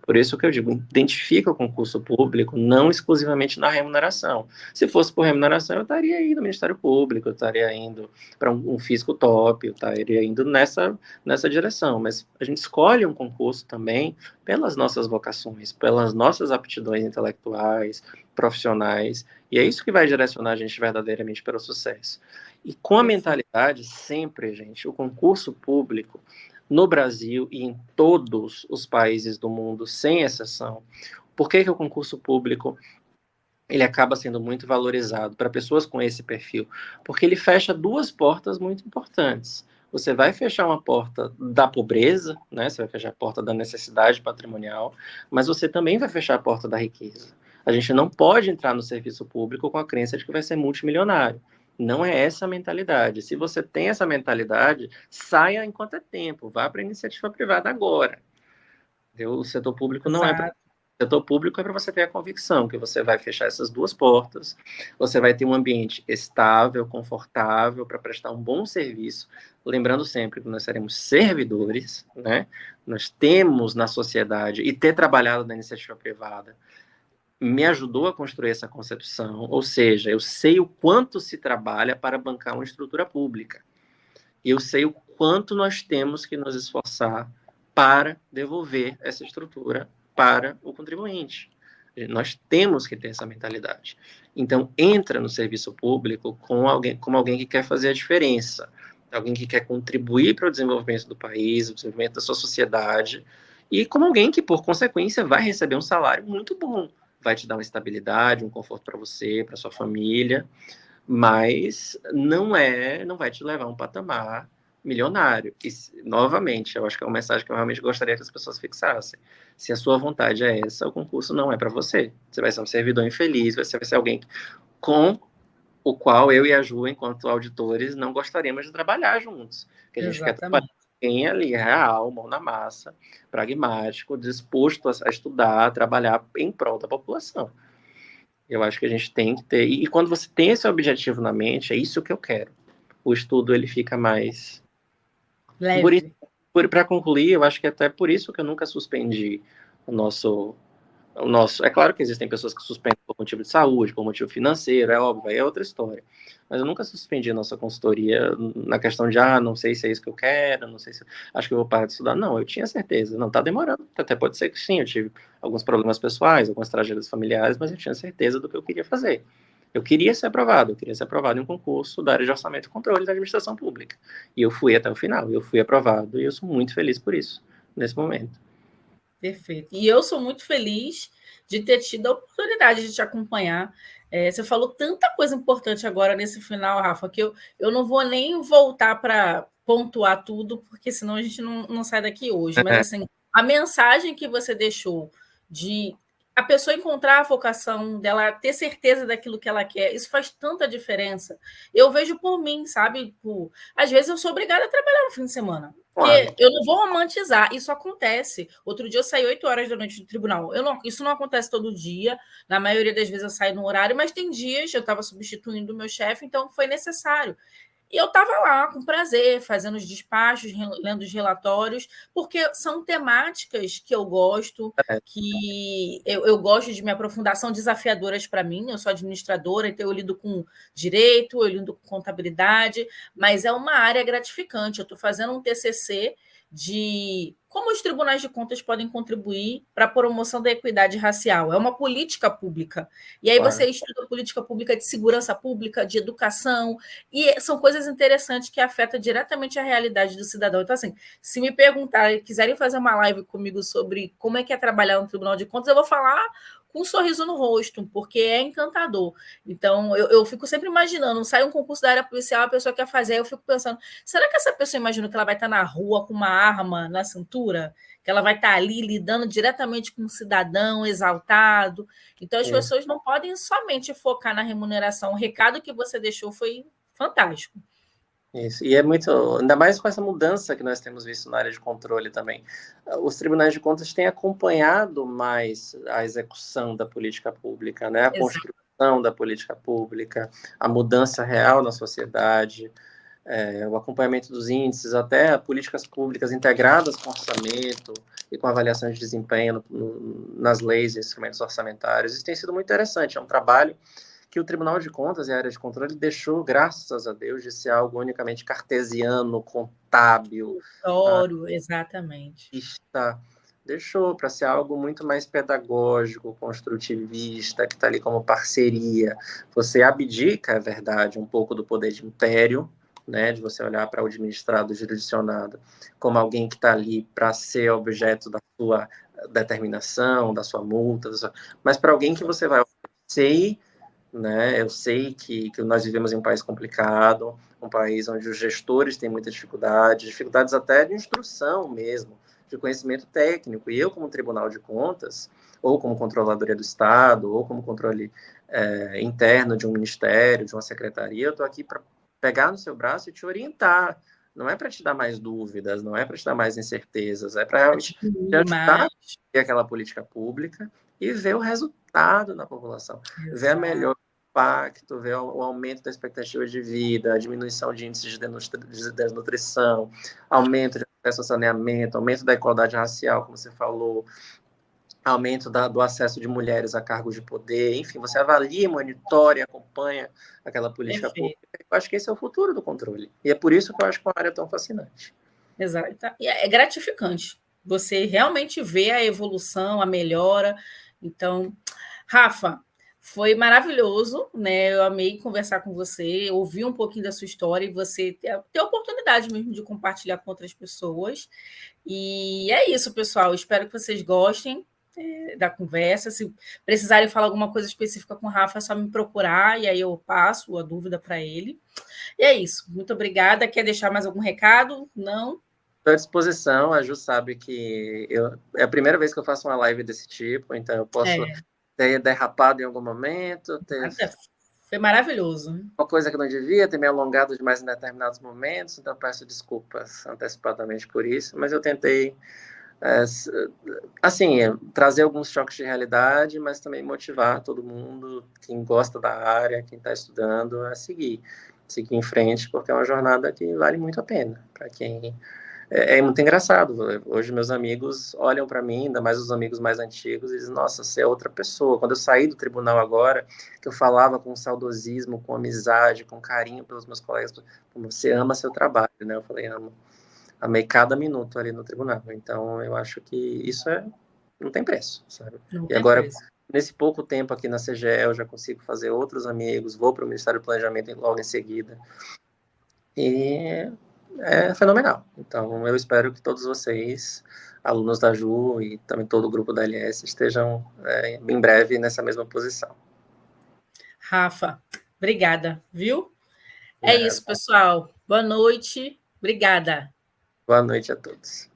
Por isso que eu digo, identifica o concurso público não exclusivamente na remuneração. Se fosse por remuneração, eu estaria indo no Ministério Público, eu estaria indo para um fisco top, eu estaria indo nessa direção. Mas a gente escolhe um concurso também pelas nossas vocações, pelas nossas aptidões intelectuais, profissionais, e é isso que vai direcionar a gente verdadeiramente para o sucesso. E com a mentalidade, sempre, gente, o concurso público, no Brasil e em todos os países do mundo, sem exceção, por que o concurso público ele acaba sendo muito valorizado para pessoas com esse perfil? Porque ele fecha duas portas muito importantes. Você vai fechar uma porta da pobreza, né? Você vai fechar a porta da necessidade patrimonial, mas você também vai fechar a porta da riqueza. A gente não pode entrar no serviço público com a crença de que vai ser multimilionário. Não é essa a mentalidade. Se você tem essa mentalidade, saia enquanto é tempo, vá para a iniciativa privada agora. O setor público não é para o setor público é para você ter a convicção que você vai fechar essas duas portas, você vai ter um ambiente estável, confortável para prestar um bom serviço, lembrando sempre que nós seremos servidores, né? Nós temos na sociedade e ter trabalhado na iniciativa privada me ajudou a construir essa concepção, ou seja, eu sei o quanto se trabalha para bancar uma estrutura pública. E eu sei o quanto nós temos que nos esforçar para devolver essa estrutura para o contribuinte. Nós temos que ter essa mentalidade. Então, entra no serviço público como alguém que quer fazer a diferença, alguém que quer contribuir para o desenvolvimento do país, o desenvolvimento da sua sociedade, e como alguém que, por consequência, vai receber um salário muito bom, vai te dar uma estabilidade, um conforto para você, para sua família, mas não vai te levar a um patamar milionário. E, novamente, eu acho que é uma mensagem que eu realmente gostaria que as pessoas fixassem. Se a sua vontade é essa, o concurso não é para você. Você vai ser um servidor infeliz, você vai ser alguém com o qual eu e a Ju, enquanto auditores, não gostaríamos de trabalhar juntos. Que a gente quer trabalhar com quem ali real, mão na massa, pragmático, disposto a estudar, a trabalhar em prol da população. Eu acho que a gente tem que ter. E quando você tem esse objetivo na mente, é isso que eu quero. O estudo ele fica mais leve. Para concluir, eu acho que até por isso que eu nunca suspendi o nosso. É claro que existem pessoas que suspendem por motivo de saúde, por motivo financeiro, é óbvio, aí é outra história. Mas eu nunca suspendi a nossa consultoria na questão de, não sei se é isso que eu quero, não sei se acho que eu vou parar de estudar. Não, eu tinha certeza. Não, tá demorando. Até pode ser que sim, eu tive alguns problemas pessoais, algumas tragédias familiares, mas eu tinha certeza do que eu queria fazer. Eu queria ser aprovado em um concurso da área de orçamento e controle da administração pública. E eu fui até o final, eu fui aprovado, e eu sou muito feliz por isso, nesse momento. Perfeito. E eu sou muito feliz de ter tido a oportunidade de te acompanhar. Você falou tanta coisa importante agora nesse final, Rafa, que eu não vou nem voltar para pontuar tudo, porque senão a gente não sai daqui hoje. Mas, assim, a mensagem que você deixou de a pessoa encontrar a vocação dela, ter certeza daquilo que ela quer, isso faz tanta diferença. Eu vejo por mim, sabe? Às vezes eu sou obrigada a trabalhar no fim de semana. Porque eu não vou romantizar, isso acontece. Outro dia eu saí 8 horas da noite do tribunal. Isso não acontece todo dia, na maioria das vezes eu saio no horário, mas tem dias, eu estava substituindo o meu chefe, então foi necessário. E eu estava lá com prazer, fazendo os despachos, lendo os relatórios, porque são temáticas que eu gosto, que eu gosto de me aprofundar, são desafiadoras para mim. Eu sou administradora, então eu lido com direito, eu lido com contabilidade, mas é uma área gratificante. Eu estou fazendo um TCC de como os tribunais de contas podem contribuir para a promoção da equidade racial. É uma política pública. E aí você estuda política pública de segurança pública, de educação, e são coisas interessantes que afetam diretamente a realidade do cidadão. Então, assim, se me perguntarem, quiserem fazer uma live comigo sobre como é que é trabalhar no Tribunal de Contas, eu vou falar com um sorriso no rosto, porque é encantador. Então, eu fico sempre imaginando, sai um concurso da área policial, a pessoa quer fazer, eu fico pensando, será que essa pessoa imagina que ela vai estar na rua com uma arma na cintura? Que ela vai estar ali lidando diretamente com um cidadão exaltado? Então, as pessoas não podem somente focar na remuneração. O recado que você deixou foi fantástico. Isso, e é muito, ainda mais com essa mudança que nós temos visto na área de controle também. Os tribunais de contas têm acompanhado mais a execução da política pública, né? A construção da política pública, a mudança real na sociedade. o acompanhamento dos índices, até políticas públicas integradas com orçamento e com avaliação de desempenho nas leis e instrumentos orçamentários. Isso tem sido muito interessante, é um trabalho que o Tribunal de Contas e a área de controle deixou, graças a Deus, de ser algo unicamente cartesiano, contábil, exatamente. Deixou para ser algo muito mais pedagógico, construtivista, que está ali como parceria. Você abdica, é verdade, um pouco do poder de império, né, de você olhar para o administrado jurisdicionado como alguém que está ali para ser objeto da sua determinação, da sua multa, mas para alguém que você vai oferecer, né? Eu sei que nós vivemos em um país complicado, um país onde os gestores têm muita dificuldade, dificuldades até de instrução mesmo, de conhecimento técnico. E eu, como Tribunal de Contas, ou como Controladoria do Estado, ou como controle interno de um ministério, de uma secretaria, eu estou aqui para pegar no seu braço e te orientar. Não é para te dar mais dúvidas, não é para te dar mais incertezas, é para realmente te ajudar a ter aquela política pública e ver o resultado na população, ver a melhor impacto, ver o aumento da expectativa de vida, a diminuição de índices de desnutrição, aumento de acesso ao saneamento, aumento da igualdade racial, como você falou, aumento do acesso de mulheres a cargos de poder, enfim, você avalia, monitora e acompanha aquela política pública. Eu acho que esse é o futuro do controle. E é por isso que eu acho que é uma área tão fascinante. Exato. E é gratificante. Você realmente vê a evolução, a melhora. Então, Rafa, foi maravilhoso, né? Eu amei conversar com você, ouvir um pouquinho da sua história e você ter a oportunidade mesmo de compartilhar com outras pessoas. E é isso, pessoal. Espero que vocês gostem da conversa. Se precisarem falar alguma coisa específica com o Rafa, é só me procurar e aí eu passo a dúvida para ele. E é isso. Muito obrigada. Quer deixar mais algum recado? Não? Estou à disposição. A Ju sabe que é a primeira vez que eu faço uma live desse tipo, então eu posso ter derrapado em algum momento, Foi maravilhoso. Uma coisa que não devia, ter me alongado demais em determinados momentos, então peço desculpas antecipadamente por isso, mas eu tentei, assim, trazer alguns choques de realidade, mas também motivar todo mundo, quem gosta da área, quem está estudando, a seguir em frente, porque é uma jornada que vale muito a pena para quem é muito engraçado. Hoje meus amigos olham para mim, ainda mais os amigos mais antigos, e dizem, nossa, você é outra pessoa. Quando eu saí do tribunal agora, que eu falava com saudosismo, com amizade, com carinho pelos meus colegas, você ama seu trabalho, né? Eu falei, amo. Amei cada minuto ali no tribunal. Então, eu acho que isso não tem preço, sabe? Não E tem agora, preço. nesse pouco tempo aqui na CGE, eu já consigo fazer outros amigos, vou para o Ministério do Planejamento logo em seguida. E é fenomenal. Então, eu espero que todos vocês, alunos da Ju e também todo o grupo da LS, estejam em breve nessa mesma posição. Rafa, obrigada, viu? É isso, pessoal. Boa noite. Obrigada. Boa noite a todos.